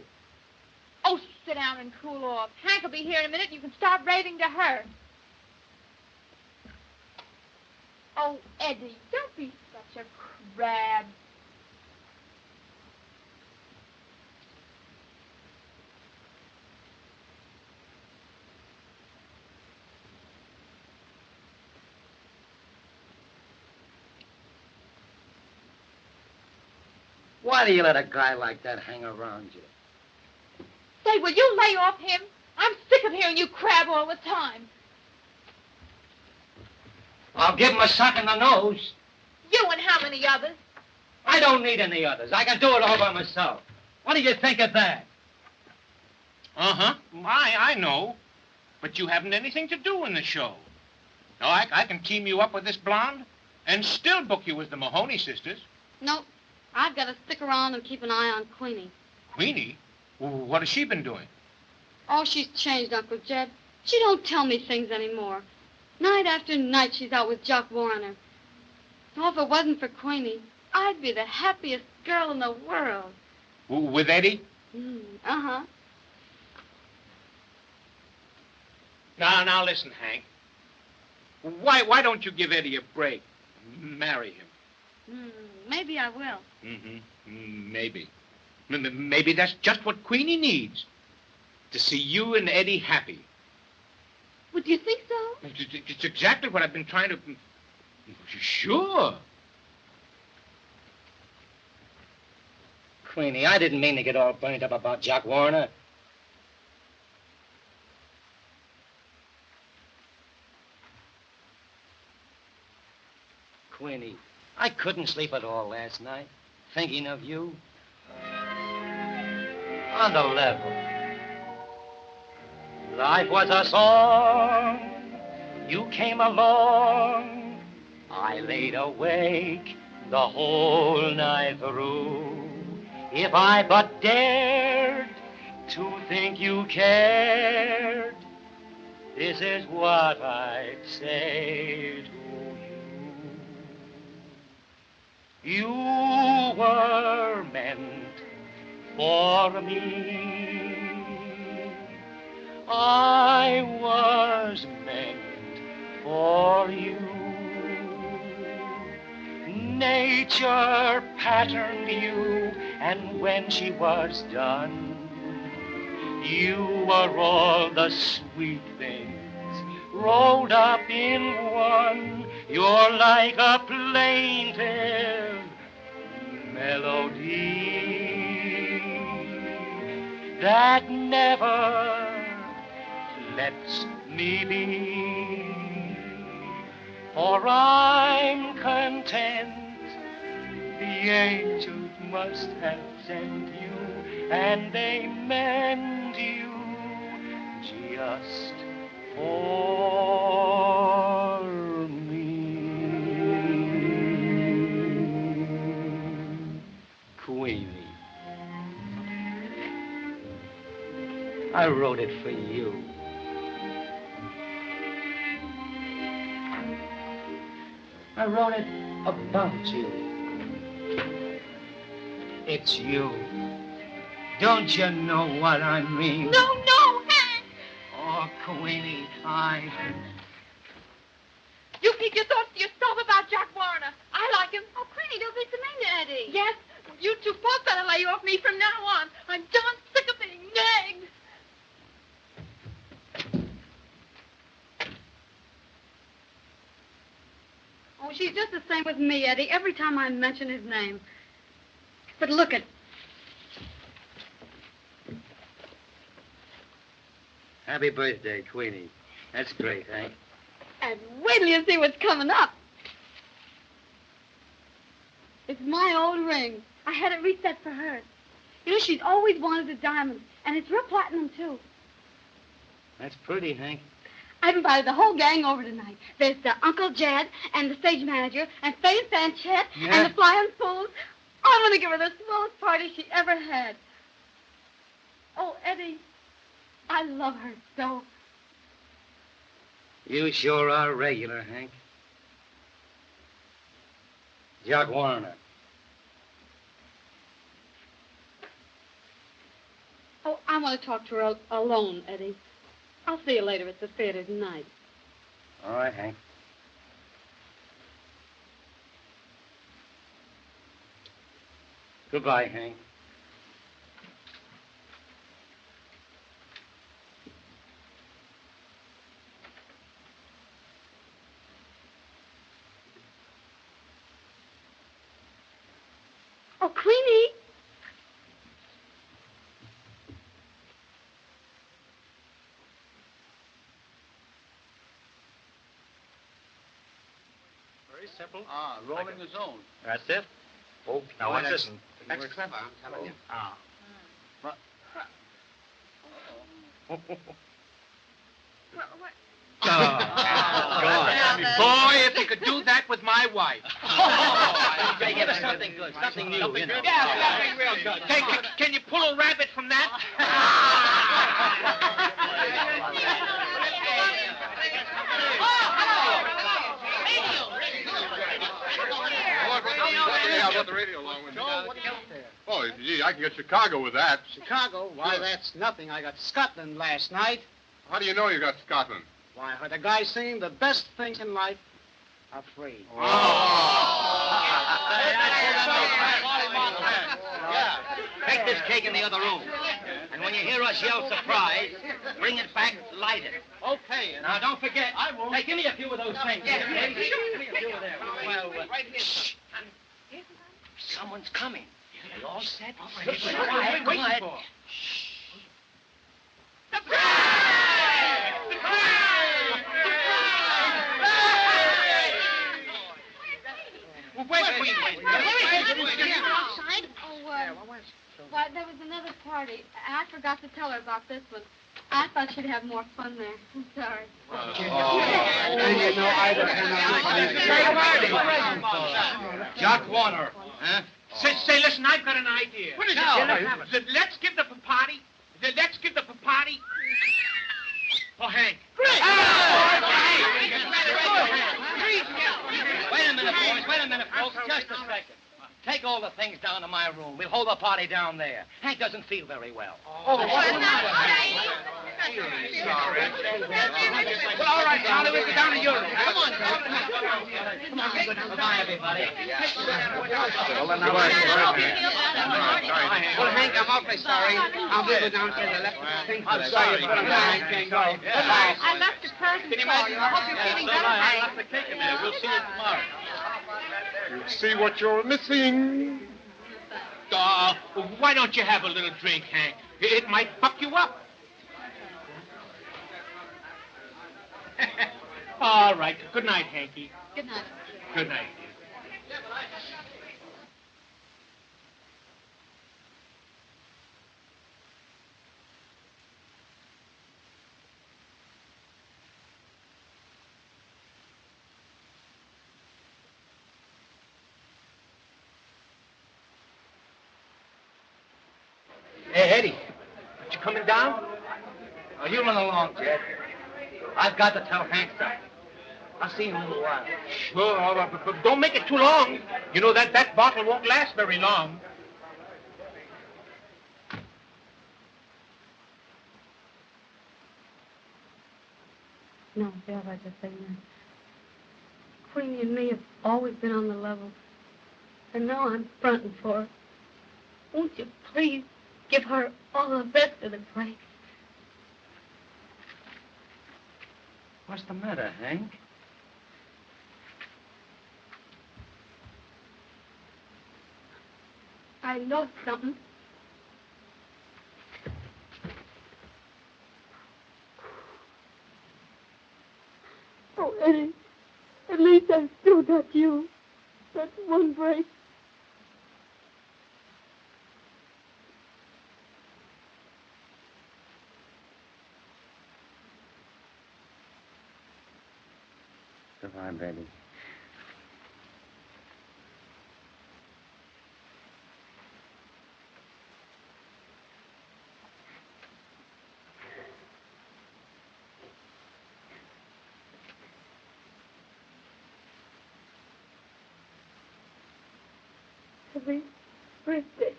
Oh, sit down and cool off. Hank will be here in a minute. You can start raving to her. Oh, Eddie, don't be such a crab. Why do you let a guy like that hang around you? Say, will you lay off him? I'm sick of hearing you crab all the time. I'll give him a sock in the nose. You and how many others? I don't need any others. I can do it all by myself. What do you think of that? Uh-huh. I know. But you haven't anything to do in the show. No, I can team you up with this blonde and still book you as the Mahoney sisters. No, I've got to stick around and keep an eye on Queenie. Queenie? What has she been doing? Oh, she's changed, Uncle Jed. She don't tell me things anymore. Night after night, she's out with Jock Warriner. Oh, if it wasn't for Queenie, I'd be the happiest girl in the world. With Eddie? Uh-huh. Now listen, Hank. Why don't you give Eddie a break? Marry him. Maybe I will. Maybe. Maybe that's just what Queenie needs. To see you and Eddie happy. Well, do you think so? It's exactly what I've been trying to... Sure. Queenie, I didn't mean to get all burnt up about Jock Warriner. Queenie, I couldn't sleep at all last night, thinking of you. On the level. Life was a song. You came along. I laid awake the whole night through. If I but dared to think you cared, this is what I'd say to you. You were meant for me. I was meant for you. Nature patterned you, and when she was done, you were all the sweet things rolled up in one. You're like a plaintive melody that never lets me be. For I'm content the angels must have sent you, and they meant you just for me. Queenie, I wrote it for you. I wrote it about you. It's you. Don't you know what I mean? No, Hank! Oh, Queenie, You keep your thoughts to yourself about Jock Warriner. I like him. Oh, Queenie, don't be so mean to Eddie. Yes, you two both better lay off me from now on. I'm done sick of being nagged. Oh, she's just the same with me, Eddie, every time I mention his name. But look at... Happy birthday, Queenie. That's great, Hank. And wait till you see what's coming up. It's my old ring. I had it reset for her. You know, she's always wanted a diamond, and it's real platinum, too. That's pretty, Hank. I've invited the whole gang over tonight. There's Uncle Jed and the stage manager and Faye Sanchez and the Flying Fools. I'm going to give her the smallest party she ever had. Oh, Eddie, I love her so. You sure are regular, Hank. Jock Warriner. Oh, I want to talk to her alone, Eddie. I'll see you later at the theater tonight. All right, Hank. Goodbye, Hank. Oh, Queenie. Very simple. Rolling the zone. That's it. Oh, now watch this. That's clever, I'm telling you. Boy, if you could do that with my my wife. Say, give us something good, something new, you know. Yeah, something real good. Say, can you pull a rabbit from that? Yeah, I brought the radio along with me. Oh, gee, I can get Chicago with that. Chicago? Why, that's nothing. I got Scotland last night. How do you know you got Scotland? Why, I heard a guy singing the best things in life are free. Yeah. Take this cake in the other room. And when you hear us yell surprise, bring it back, light it. Okay. Now, don't forget. I won't. Hey, give me a few of those things. Give me a few of them. Well, shh. Someone's coming. Are you all set? Quiet, quiet. Shh. Wait. Outside? Why, there was another party. I forgot to tell her about this one. I thought she'd have more fun there. I'm sorry. Jock Warriner, huh? Say, listen, I've got an idea. What is it? Let's give the party. Let's give the party. Oh, Hank. Great! Wait a minute, boys. Wait a minute, folks. Just a second. Take all the things down to my room. We'll hold the party down there. Hank doesn't feel very well. Well, all right, Charlie, we'll go down to your room. Come on, Goodbye, everybody. Well, Hank, I'm awfully sorry. I'll go downstairs. I left the things. I'm sorry. I can't go. I left the present for you. I hope you're feeling better, I Hank. left the cake in there. We'll see you tomorrow. You see what you're missing? Why don't you have a little drink, Hank? It might fuck you up. All right. Good night, Hanky. Good night. Good night. Hey, Eddie. Aren't you coming down? Oh, you run along, Jed. I've got to tell Hank something. I'll see you in a little while. Sure, but don't make it too long. You know that bottle won't last very long. No, Bill, I just say no. Queenie and me have always been on the level. And now I'm fronting for her. Won't you please give her all the best of the praise? What's the matter, Hank? I know something. Oh, Eddie, at least I've still got you. That's one break. Goodbye, baby. Happy birthday.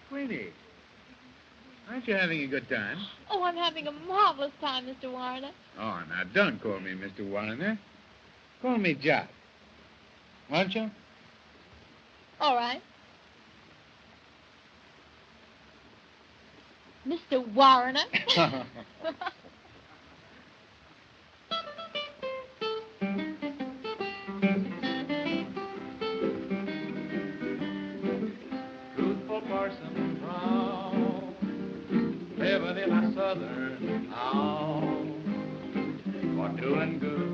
Queenie, aren't you having a good time? Oh, I'm having a marvelous time, Mr. Warriner. Oh, now don't call me Mr. Warriner. Call me Jock. Won't you? All right. Mr. Warriner. Truthful Parson Brown, living in a southern town, for doing good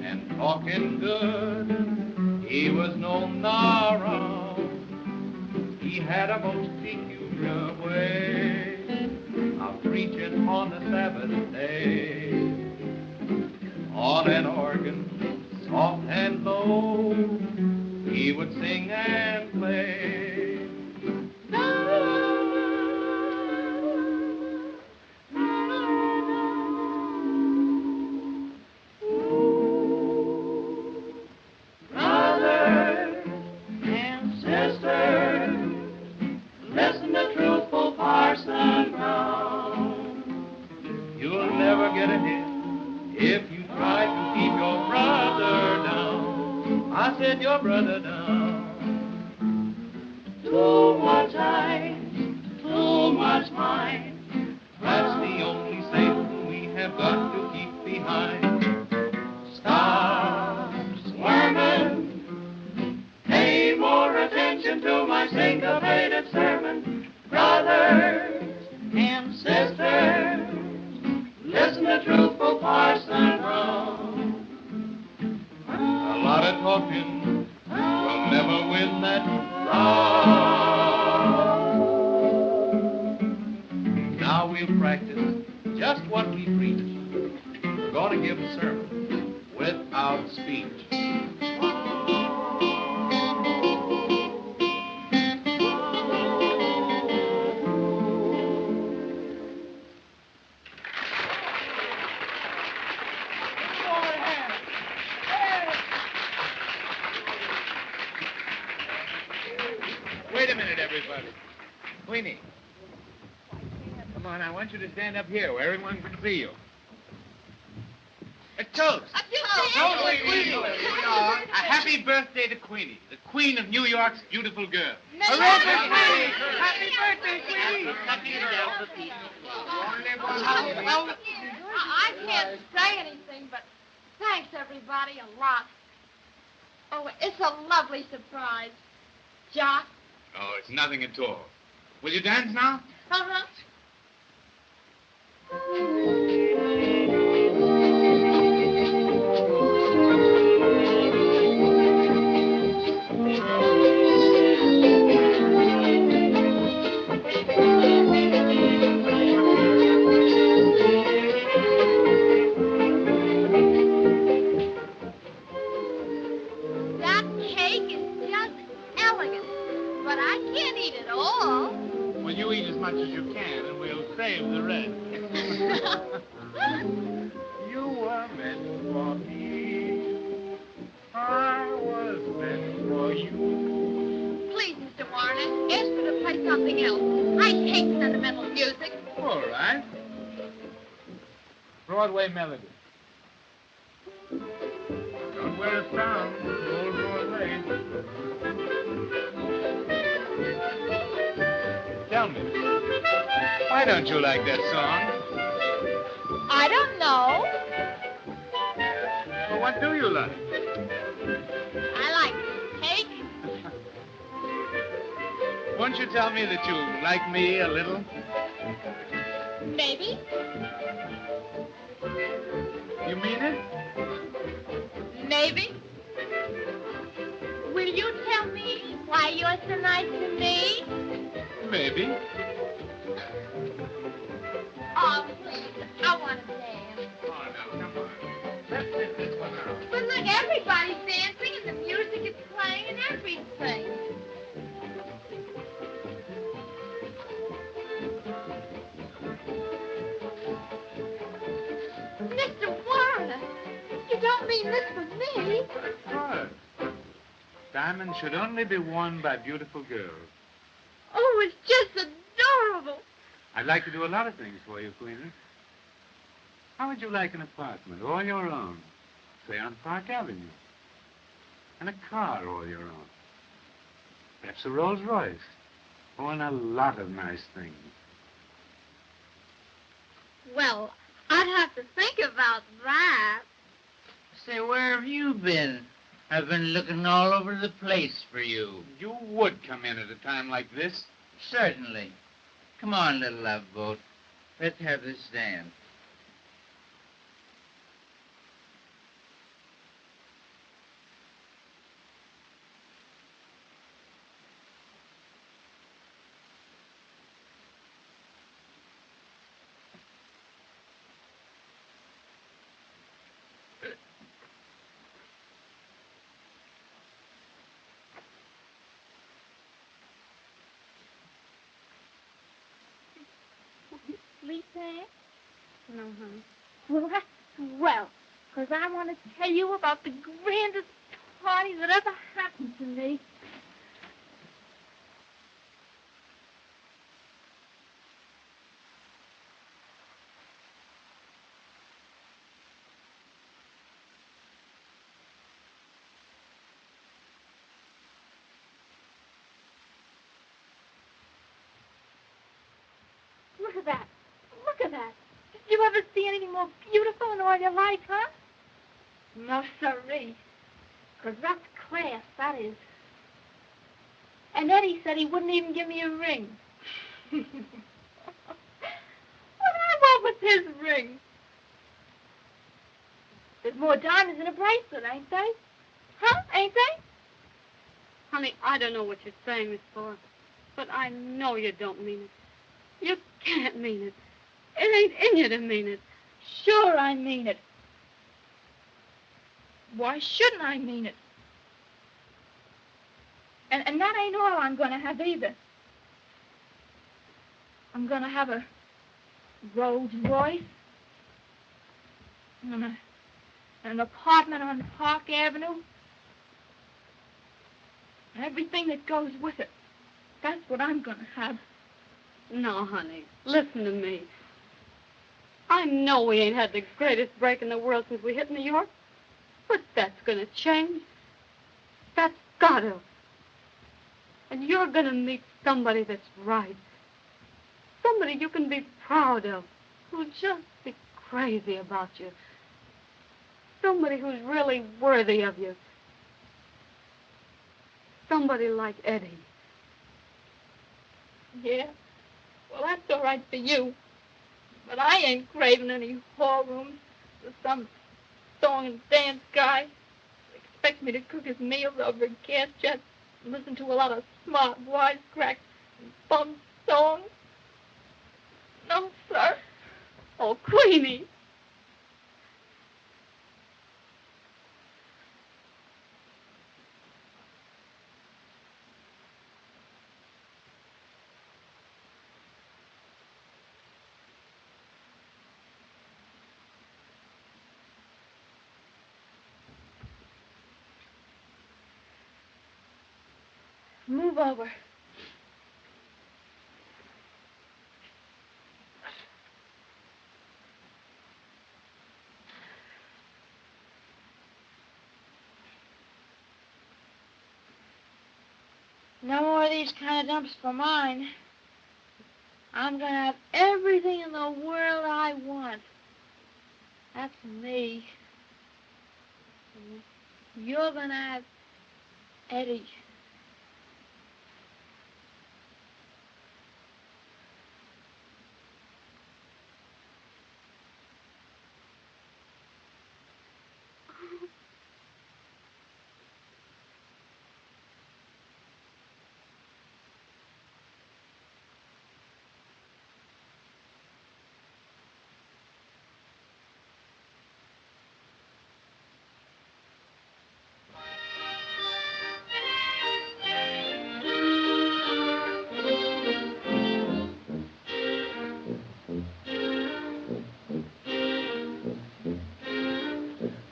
and talking good, he was known around. He had a most peculiar way of preaching on the Sabbath day, on an organ, soft and low, he would sing and play. Brothers and sisters, listen to truthful Parson Brown. You'll never get ahead if you try to keep your brother down. I said your brother down. Too much eyes, too much mind. That's the only Satan we have got to keep behind. Stop squirming. Pay more attention to my syncopated sermon. Brothers and sisters, listen to truthful Parson Brown. A lot of talking will never win that round. Now we'll practice just what we preach. We're going to give a sermon without speech. Wait a minute, everybody. Queenie. Come on, I want you to stand up here where everyone can see you. A toast. A Toast to Queenie. A happy birthday to Queenie, the queen of New York's beautiful girl. Hooray for Queenie! Happy birthday, Queenie! Well, I can't say anything, but thanks, everybody, a lot. Oh, it's a lovely surprise. Jock? Oh, it's nothing at all. Will you dance now? Uh-huh. That cake is just elegant, but I can't eat it all. Well, you eat as much as you can, and we'll save the rest. You were meant for me. I was meant for you. Please, Mr. Warner, ask her to play something else. I hate sentimental music. All right. Broadway Melody. Don't wear a frown, old Broadway. Tell me, why don't you like that song? I don't know. Well, what do you like? I like cake. Won't you tell me that you like me a little? Maybe. You mean it? Maybe. Will you tell me why you're so nice to me? Maybe. Oh, please. I want to dance. Oh, no, come on. Let's sit this one out. But look, everybody's dancing and the music is playing and everything. Mr. Warner, you don't mean this for me? Of course. Diamonds should only be worn by beautiful girls. Oh, it's just adorable. I'd like to do a lot of things for you, Queenie. How would you like an apartment all your own? Say on Park Avenue. And a car all your own. Perhaps a Rolls Royce. Oh, and a lot of nice things. Well, I'd have to think about that. Say, where have you been? I've been looking all over the place for you. You would come in at a time like this. Certainly. Come on, little love boat. Let's have this dance. Sleep, Hank? No, honey. Well, that's swell, because I want to tell you about the grandest party that ever happened to me. Look at that. Look at that. Did you ever see anything more beautiful in all your life, huh? No, sirree. Because that's class, that is. And Eddie said he wouldn't even give me a ring. What I want with his ring? There's more diamonds in a bracelet, ain't they? Huh? Ain't they? Honey, I don't know what you're saying this for, but I know you don't mean it. You can't mean it. It ain't in you to mean it. Sure I mean it. Why shouldn't I mean it? And that ain't all I'm going to have either. I'm going to have a Rolls Royce and an apartment on Park Avenue and everything that goes with it. That's what I'm going to have. No, honey, listen to me. I know we ain't had the greatest break in the world since we hit New York, but that's going to change. That's got to. And you're going to meet somebody that's right. Somebody you can be proud of, who'll just be crazy about you. Somebody who's really worthy of you. Somebody like Eddie. Yeah? Well, that's all right for you. But I ain't craving any hall rooms with some song and dance guy who expects me to cook his meals over a gas jet and listen to a lot of smart wisecracks and bum songs. No, sir. Oh, Queenie. Move over. No more of these kind of dumps for mine. I'm going to have everything in the world I want. That's me. You're going to have Eddie.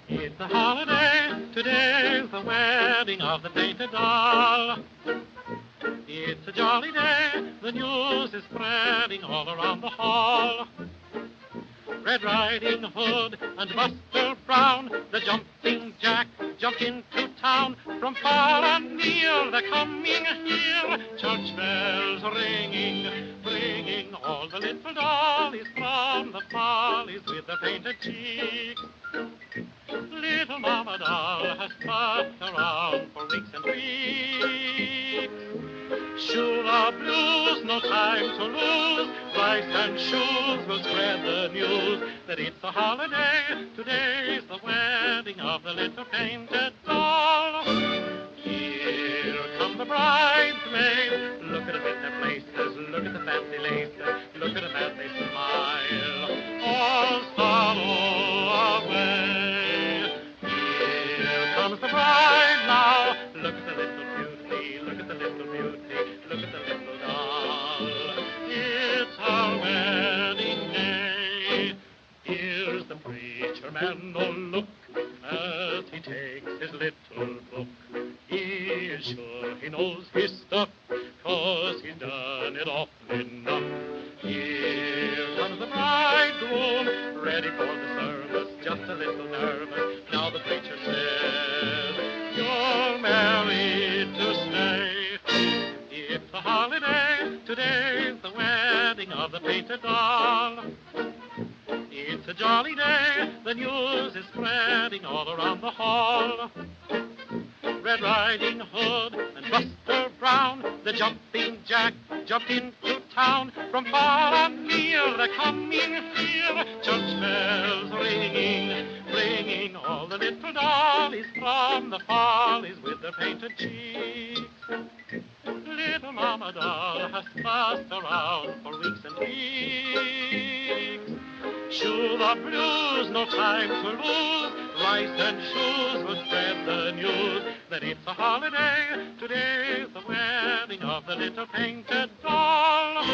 It's a holiday, today's the wedding of the painted doll. It's a jolly day, the news is spreading all around the hall. Red Riding Hood and Buster Brown, the jumping jack, jumped into town. From far and near they're coming here. Church bells ringing, bringing all the little dollies from the follies with their painted cheeks. Little Mama Doll has fussed around for weeks and weeks. Shoe the blues, no time to lose. Rice and shoes will spread the news that it's a holiday. Today's the wedding of the little painted doll. Here come the bridesmaids. Look at them in their places. Look at the fancy laces. Look at them as they smile. All sorrow away. Here comes the bride now. Look at the little beauty. Look at the little beauty. Look at the little doll. It's our wedding day. Here's the preacher man, oh look, as he takes his little book. He is sure he knows his stuff, 'cause he's done it often enough. Here comes the bridegroom, ready for the service, just a little nervous. Now the preacher says, you're married to stay. It's a holiday, today's the wedding of the painted doll. It's a jolly day, the news is spreading all around the hall. Red Riding Hood and Buster Brown, the jumping jack, jumped into town. From far and near they're coming here. Church bells ringing, bringing all the little dollies from the follies with their painted cheeks. Little Mama Doll has fussed around for weeks and weeks. Shoe the blues, no time to lose. Rice and shoes will spread the news that it's a holiday. Today's the wedding of the little painted doll.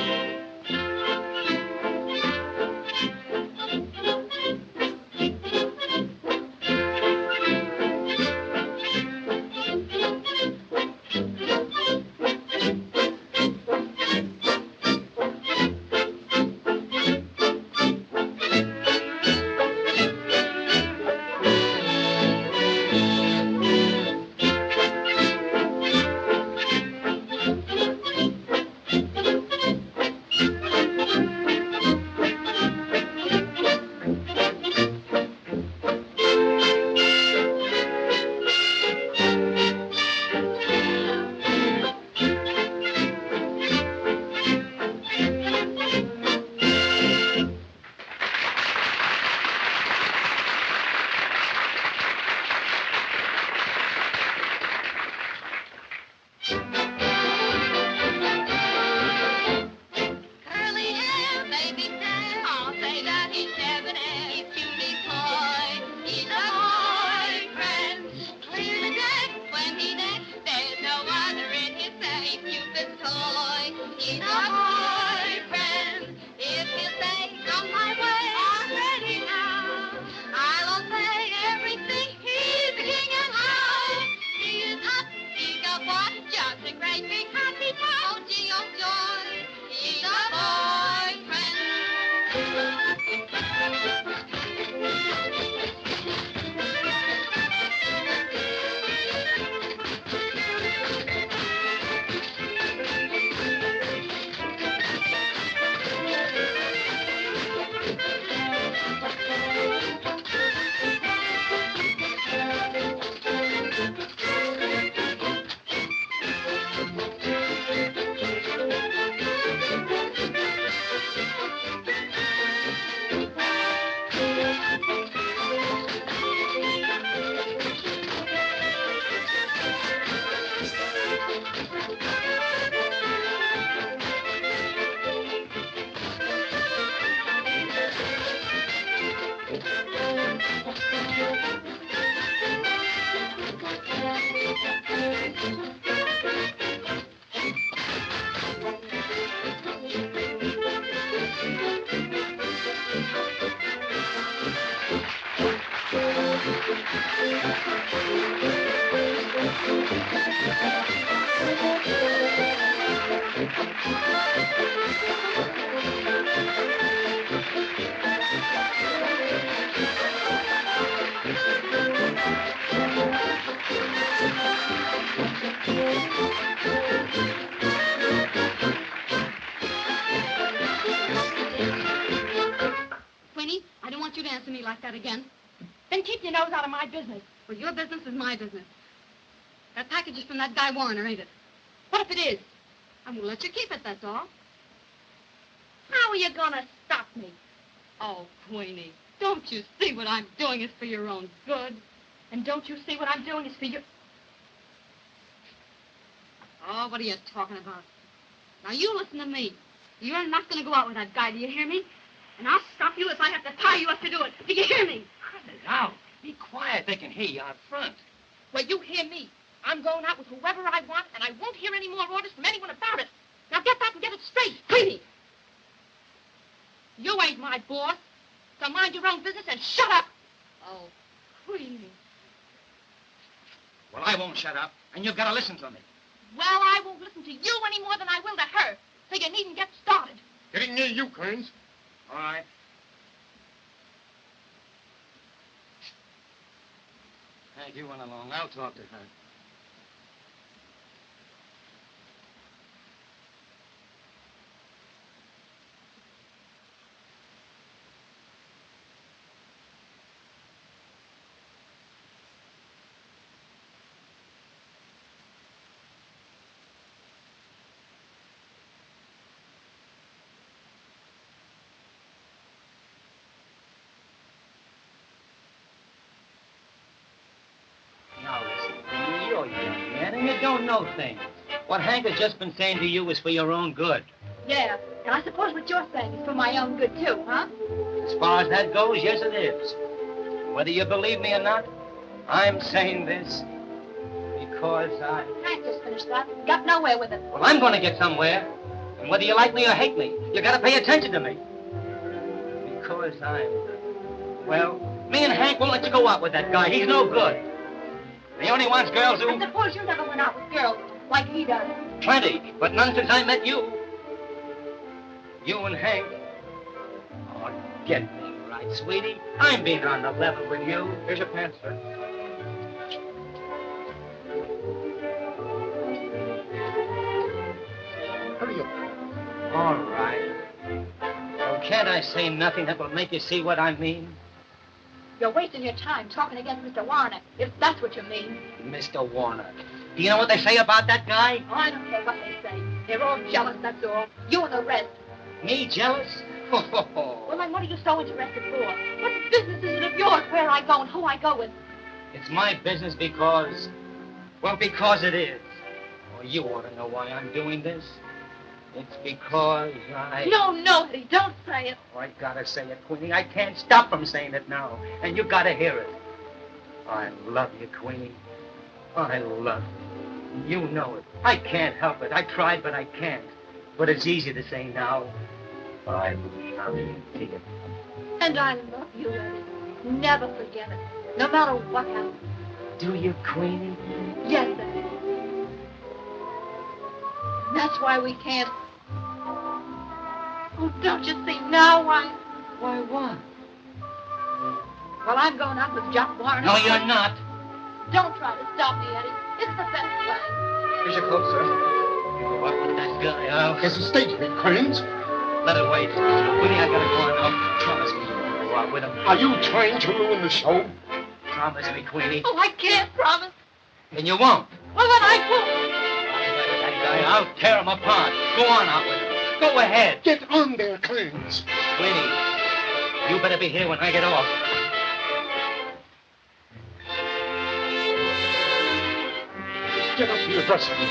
Then keep your nose out of my business. Well, your business is my business. That package is from that guy Warriner, ain't it? What if it is? I'm going to let you keep it, that's all. How are you going to stop me? Oh, Queenie, don't you see what I'm doing is for your own good? And don't you see what I'm doing is for you? Oh, what are you talking about? Now, you listen to me. You're not going to go out with that guy, do you hear me? And I'll stop you if I have to tie you up to do it. Do you hear me? Cut it out. Be quiet. They can hear you out front. Well, you hear me. I'm going out with whoever I want, and I won't hear any more orders from anyone about it. Now get that and get it straight. Queenie! You ain't my boss, so mind your own business and shut up. Oh, Queenie. Well, I won't shut up, and you've got to listen to me. Well, I won't listen to you any more than I will to her, so you needn't get started. Getting near you, Kearns. All right. Hank, you run along. I'll talk to her. Now listen, you're a young man and you don't know things. What Hank has just been saying to you is for your own good. Yeah, and I suppose what you're saying is for my own good, too, huh? As far as that goes, yes, it is. Whether you believe me or not, I'm saying this because I... Hank just finished that. Got nowhere with it. Well, I'm going to get somewhere. And whether you like me or hate me, you got to pay attention to me. Because I'm... Well, me and Hank won't let you go out with that guy. He's no good. He only wants girls who... I suppose you never went out with girls like he does. Plenty, but none since I met you. You and Hank. Oh, get me right, sweetie. I'm being on the level with you. Here's your pants, sir. Hurry up. All right. Well, can't I say nothing that will make you see what I mean? You're wasting your time talking against Mr. Warriner, if that's what you mean. Mr. Warner. Do you know what they say about that guy? Oh, I don't care what they say. They're all jealous, that's all. You and the rest. Me jealous? Well, then what are you so interested for? What business is it of yours where I go and who I go with? It's my business because... Well, because it is. Well, you ought to know why I'm doing this. It's because I... No, Eddie, don't say it. Oh, I gotta say it, Queenie. I can't stop from saying it now. And you gotta hear it. I love you, Queenie. I love you. You know it. I can't help it. I tried, but I can't. But it's easy to say now. I love you, dear. And I love you, Eddie. Never forget it. No matter what happens. Do you, Queenie? Yes, Eddie. That's why we can't... Oh, don't you see now why... Why what? Well, I'm going out with Jock Warriner. No, you're not. Don't try to stop me, Eddie. It's the best way. Here's your coat, sir. What with that guy, Al? There's a stage meet, Kearns. Let it wait. Queenie, I gotta go on out. Promise me you won't go out with him. Are you trying to ruin the show? Promise me, Queenie. Oh, I can't promise. Then you won't. Well, then I won't. That guy, I'll tear him apart. Go on out with him. Go ahead. Get on there, Kearns. Queenie, you better be here when I get off. Get up to your dressing room.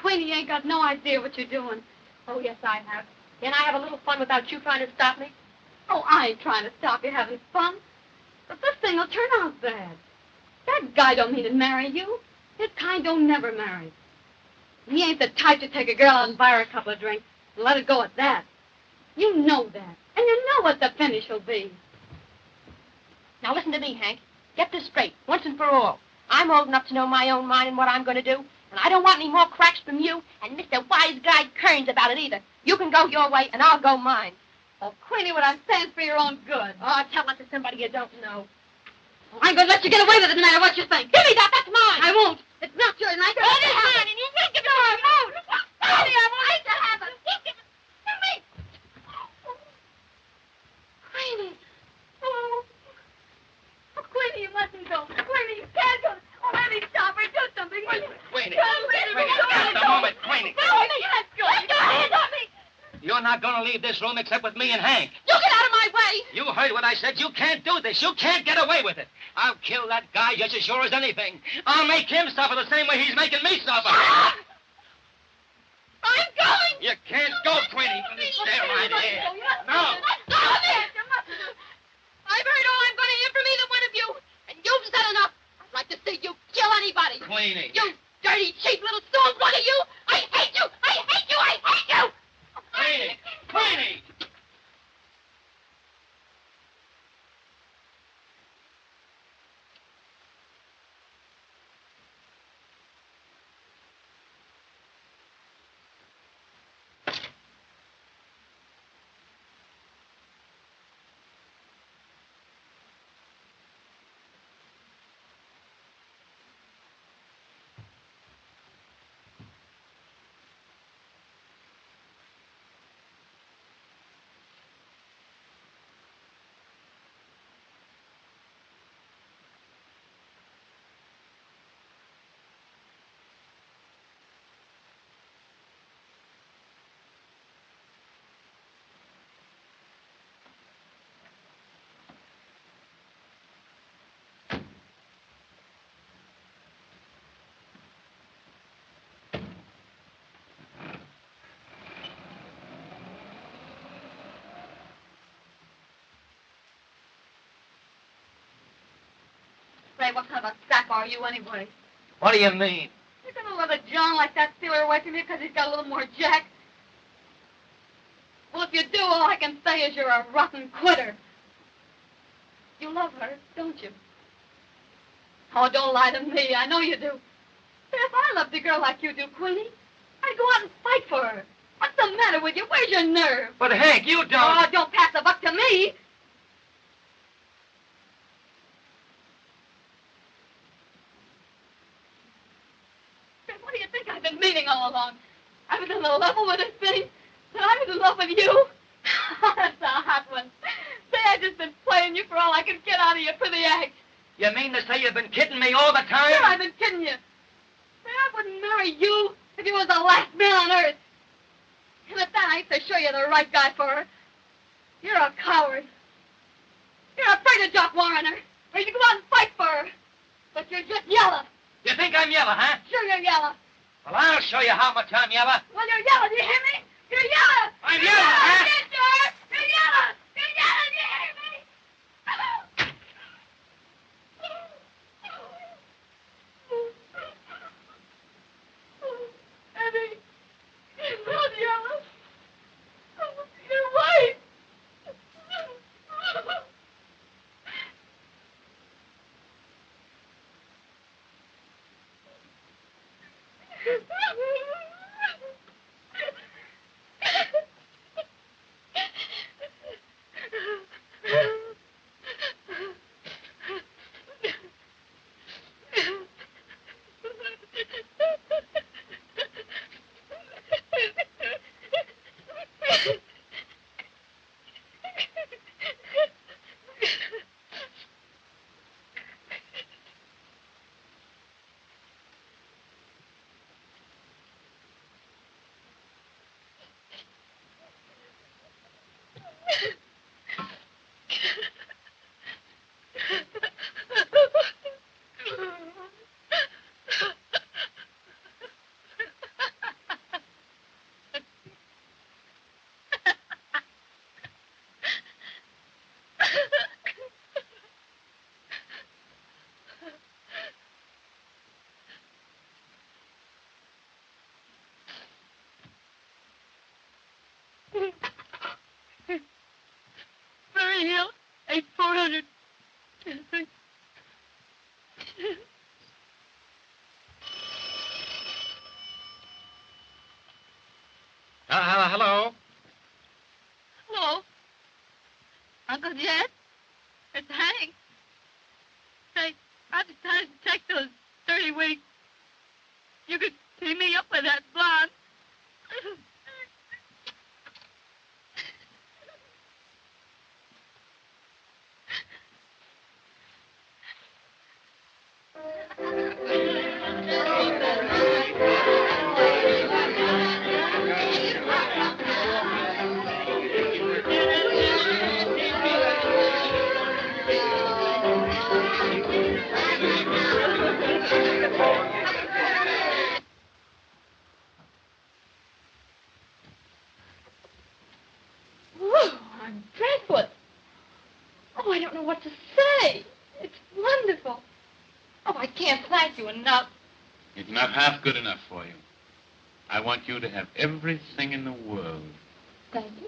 Queenie, you ain't got no idea what you're doing. Oh, yes, I have. Can I have a little fun without you trying to stop me? Oh, I ain't trying to stop you having fun. But this thing will turn out bad. That guy don't mean to marry you. His kind don't never marry. He ain't the type to take a girl out and buy her a couple of drinks and let it go at that. You know that. And you know what the finish will be. Now, listen to me, Hank. Get this straight, once and for all. I'm old enough to know my own mind and what I'm going to do, and I don't want any more cracks from you and Mr. Wise Guy Kearns about it either. You can go your way, and I'll go mine. Oh, Queenie, what I'm saying's for your own good. Oh, tell that to somebody you don't know. Oh, I'm going to let you get away with it no matter what you think. Give me that. That's mine. I won't. It's not yours, and I can let you have it. And you can't give it to me. I won't. Queenie, I won't let you have it. You give it to me. Queenie. Oh. Oh, Queenie, you mustn't go. Queenie, you can't go. Oh, let me stop her. Do something. Queenie. Queenie, Just a moment, Queenie. Queenie, let go. Let your hands on me. You're not going to leave this room except with me and Hank. You get out of my way. You heard what I said. You can't do this. You can't get away with it. I'll kill that guy just as sure as anything. I'll make him suffer the same way he's making me suffer. I'm going. You can't go, Queenie. Stay right here. No. I've heard all I'm going to hear from either one of you, and you've said enough. I'd like to see you kill anybody. Queenie. You dirty, cheap little stones, one of you. I hate you. I hate you. I hate you. Queenie. Queenie. Ray, what kind of a sap are you anyway? What do you mean? You're going to let a John like that steal her away from you because he's got a little more jack? Well, if you do, all I can say is you're a rotten quitter. You love her, don't you? Oh, don't lie to me. I know you do. If I loved a girl like you do, Queenie, I'd go out and fight for her. What's the matter with you? Where's your nerve? But, Hank, you don't... Oh, don't pass the buck to me. What do you think I've been meaning all along? I was on the level with this thing. That I was in love with you. That's a hot one. Say I just been playing you for all I could get out of you for the act. You mean to say you've been kidding me all the time? Sure, I've been kidding you. Say I wouldn't marry you if you was the last man on earth. And at that, I ain't so sure you're the right guy for her. You're a coward. You're afraid of Jock Warriner. Or you can go out and fight for her. But you're just yellow. You think I'm yellow, huh? Sure you're yellow. Well, I'll show you how much I'm yellow. Well, you're yellow, do you hear me? You're yellow. I'm yellow, huh? Yes, you are. You're yellow. You're yellow, do you hear me? Eddie, you're not yellow. You're white. Flurry Hill, 8400. Hello? Uncle Jed? It's Hank. Say, I decided to take those 30 weeks. You could see me up with that blonde. Whew, I'm breathless. Oh, I don't know what to say. It's wonderful. Oh, I can't thank you enough. It's not half good enough for you. I want you to have everything in the world. Thank you.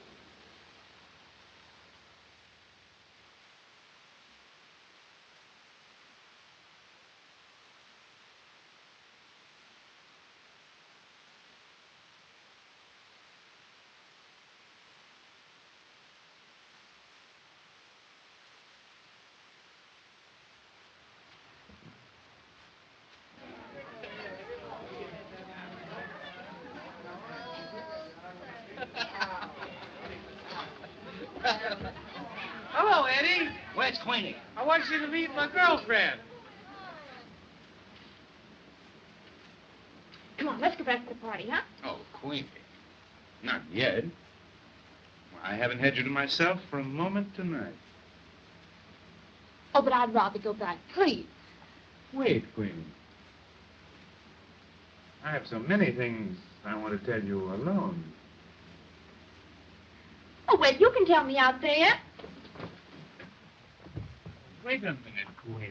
Hello, Eddie. Where's Queenie? I want you to meet my girlfriend. Come on, let's go back to the party, huh? Oh, Queenie. Not yet. I haven't had you to myself for a moment tonight. Oh, but I'd rather go back, please. Wait, Queenie. I have so many things I want to tell you alone. Oh, well, you can tell me out there. Wait a minute, Queenie.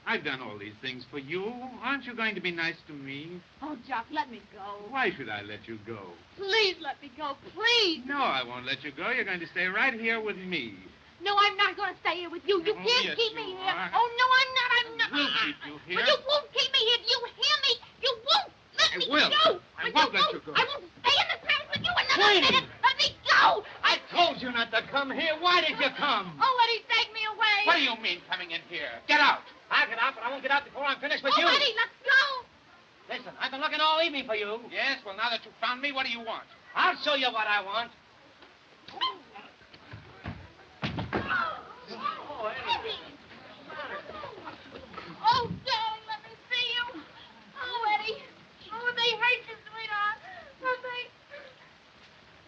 I've done all these things for you. Aren't you going to be nice to me? Oh, Jock, let me go. Why should I let you go? Please let me go, please. No, I won't let you go. You're going to stay right here with me. No, I'm not going to stay here with you. You Oh, can't yes, keep me you here. are. Oh, no, I'm not. I'm not. We'll keep you here. But you won't keep me here. Do you hear me? You won't let me will. go. I won't let you go. I won't stay in this house with you another Queenie! minute. Let me go. I told you not to come here. Why did you come? Oh, Eddie, take me away. What do you mean coming in here? Get out. I'll get out, but I won't get out before I'm finished with Oh, you. Eddie, let's go. Listen, I've been looking all evening for you. Yes, well, now that you found me, what do you want? I'll show you what I want. Oh, darling, let me see you. Oh, Eddie. Oh, they hurt you, sweetheart. Oh, they...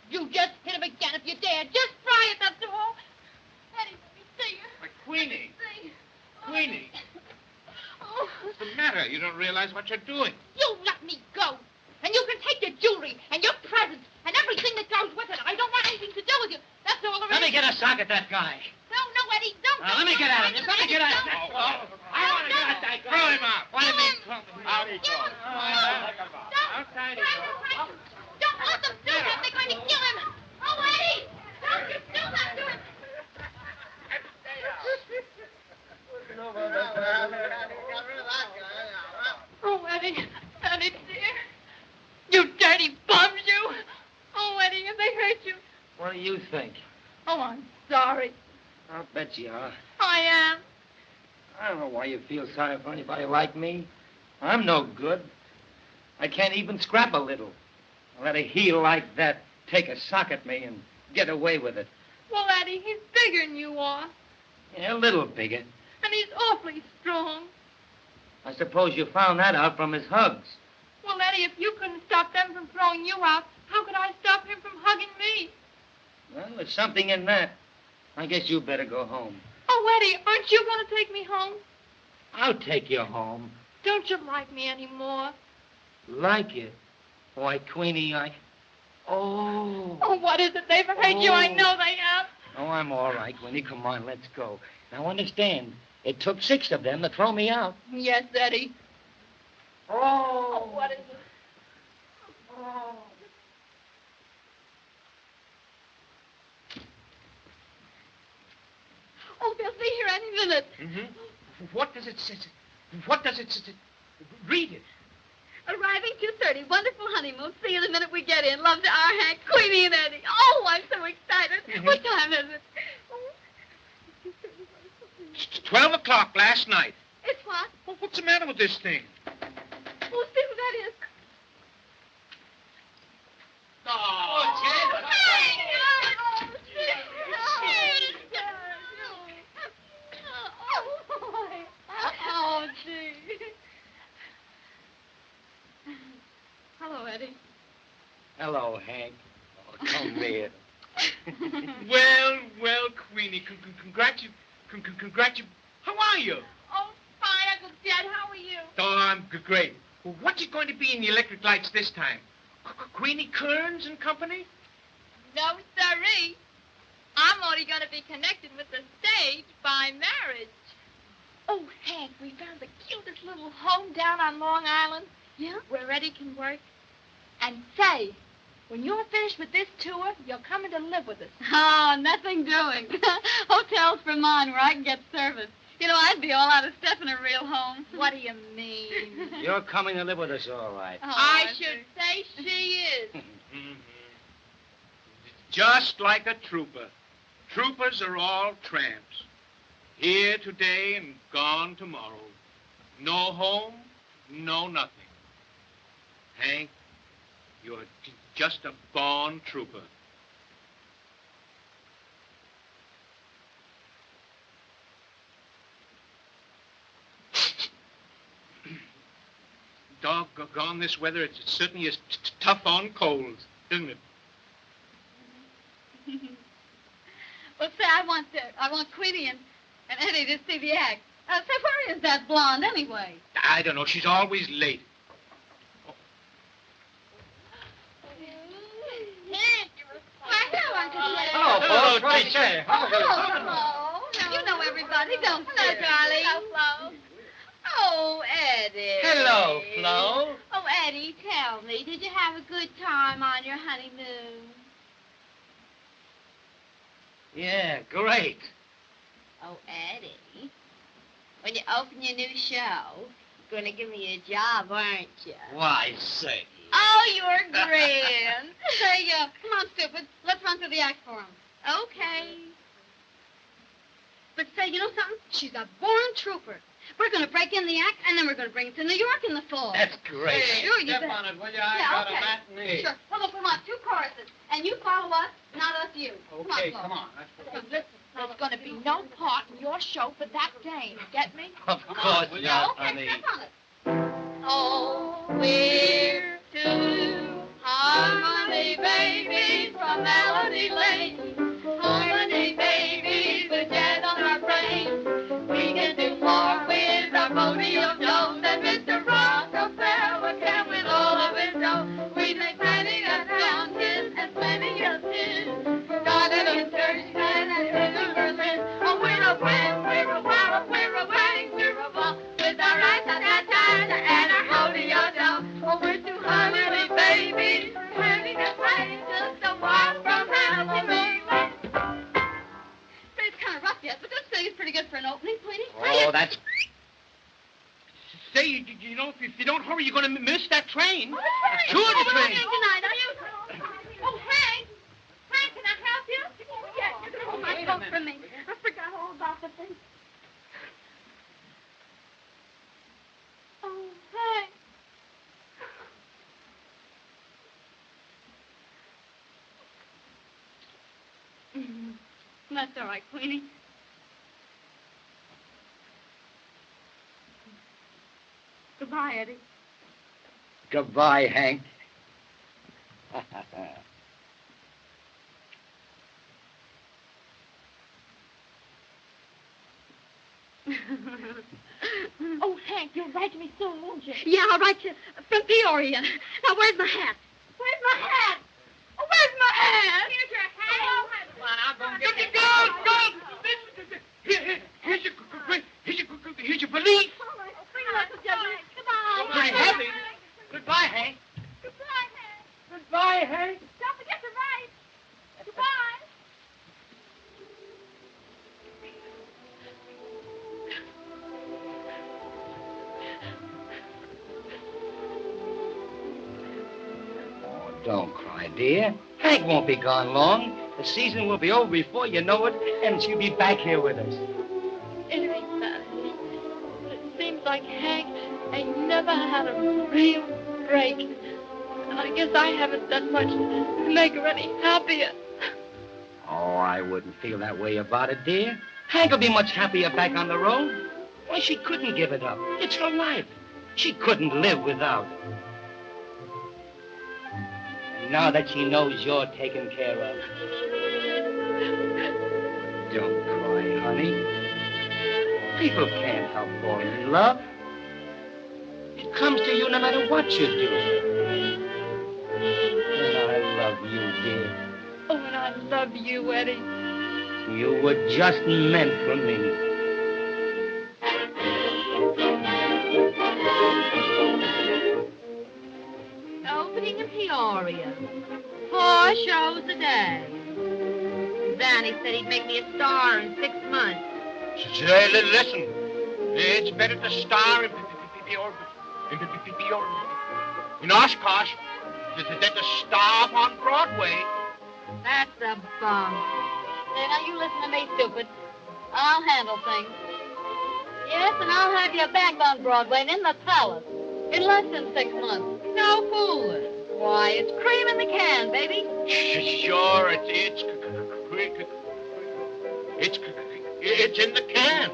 You just hit him again if you dare. Just try it, that's all. Eddie, let me see you. But Queenie. See. Queenie. Oh. What's the matter? You don't realize what you're doing. You let me go. And you can take your jewelry and your presents and everything that goes with it. I don't want anything to do with you. That's all there is. Let me get a sock at that guy. No, Eddie, don't. Let me get at him. Let me get at him. That's all. I want to get at that guy. Throw him out. What do you mean, throw him? Out he goes. Outside he goes. Don't let them do that. They're going to kill him. Oh, Eddie, don't you do that to him. Oh, Eddie, dear. You dirty bums, you. Oh, Eddie, have they hurt you? What do you think? Oh, I'm sorry. I'll bet you are. I am. I don't know why you feel sorry for anybody like me. I'm no good. I can't even scrap a little. I let a heel like that take a sock at me and get away with it. Well, Eddie, he's bigger than you are. Yeah, a little bigger. And he's awfully strong. I suppose you found that out from his hugs. Well, Eddie, if you couldn't stop them from throwing you out, how could I stop him from hugging me? Well, there's something in that. I guess you better go home. Oh, Eddie, aren't you going to take me home? I'll take you home. Don't you like me anymore? Like you? Why, Queenie, Oh. Oh, what is it? They've hurt you. I know they have. Oh, I'm all right, Queenie. Come on, let's go. Now, understand, it took 6 of them to throw me out. Yes, Eddie. Oh, what is it? Oh. Oh, they'll be here any minute. Mm-hmm. What does it say? What does it say? Read it. Arriving 2:30. Wonderful honeymoon. See you the minute we get in. Love to our Hank, Queenie, and Eddie. Oh, I'm so excited. Mm-hmm. What time is it? Oh, 12 o'clock last night. It's what? Well, what's the matter with this thing? We'll see who that is. Oh, Hey! Oh, gee. Hello, Eddie. Hello, Hank. Oh, come here. Well, Queenie, how are you? Oh, fine, Uncle Jed. How are you? Oh, I'm great. Well, what's it going to be in the electric lights this time? Queenie Kearns and company? No, sirree. I'm only going to be connected with the stage by marriage. Oh, Hank, we found the cutest little home down on Long Island. Yeah? Where Eddie can work. And say, when you're finished with this tour, you're coming to live with us. Oh, nothing doing. Hotels for mine where I can get service. You know, I'd be all out of step in a real home. What do you mean? You're coming to live with us, all right. Oh, I should say she is. Just like a trooper. Troopers are all tramps. Here today and gone tomorrow. No home, no nothing. Hank, you're just a born trooper. Doggone this weather, it certainly is tough on colds, isn't it? Well, say, I want Queenie and Eddie to see the act. Say, where is that blonde anyway? I don't know. She's always late. Hello, folks. What do you say? Hello. You know everybody, don't you? Hello, darling. Hello, Flo. Oh, Eddie. Hello, Flo. Oh, Eddie, tell me, did you have a good time on your honeymoon? Yeah, great. Oh, Eddie, when you open your new show, you're going to give me a job, aren't you? Why, say. Oh, you're grand. Say, come on, stupid. Let's run through the act for him. Okay. But say, you know something? She's a born trooper. We're going to break in the act, and then we're going to bring it to New York in the fall. That's great. Sure, you Step bet. on it, will you? I Yeah, got okay. a matinee. Sure. Well, look, we want 2 choruses, and you follow us, not us you. Okay, Flo. come on. Hey, listen, there's going to be no part in your show for that dame. Get me? Of course Yeah, not, okay, honey. step on it. Oh, we're two harmony babies from Melody Lane. Harmony babies with jazz on our brain. We can do more with our podium dough than Mr. Rockefeller can with all of his dough. We make plenty of fountains and plenty of tin. Garden and church and in Berlin. Oh, we're a wham, we're a wow, we're a wang, we're a ball with our rat-tat-tat-tat and our hodeo dough. Oh, we're two harmony babies, having a play just a walk from Hamilton. It's kind of rough yet, but this thing is pretty good for an opening, Queenie. Oh, that's... Say, you know, if you don't hurry, you're going to miss that train. Sure, the train. Tonight, are you? Oh, Hank. Hank, can I help you? Yes, you can hold my coat for me. I forgot all about the thing. Oh, Hank. That's all right, Queenie. Goodbye, Eddie. Goodbye, Hank. Oh, Hank, you'll write me soon, won't you? Yeah, I'll write you from Peoria. Now, where's my hat? Where's my hat? Oh, where's my hat? Here's your hat. Come on, I'll go get it. Here's your valise. All right, bring it up to Judge. Goodbye. Pretty heavy. Goodbye, Hank. Goodbye, Hank. Goodbye, Hank. Don't forget to write. Goodbye. Oh, don't cry, dear. Hank won't be gone long. The season will be over before you know it, and she'll be back here with us. Anyway, never had a real break. And I guess I haven't done much to make her any happier. Oh, I wouldn't feel that way about it, dear. Hank will be much happier back on the road. Why, she couldn't give it up. It's her life. She couldn't live without. And now that she knows you're taken care of. Don't cry, honey. People can't help falling in love. It comes to you no matter what you do. And I love you, dear. Oh, and I love you, Eddie. You were just meant for me. Opening in Peoria. 4 shows a day. Danny said he'd make me a star in 6 months. Say, listen. It's better to star in Oshkosh than to star up on Broadway. That's a bum. Hey, now you listen to me, stupid. I'll handle things. Yes, and I'll have you back on Broadway and in the Palace in less than 6 months. No fooling. Why, it's cream in the can, baby. Sure, it's in the can.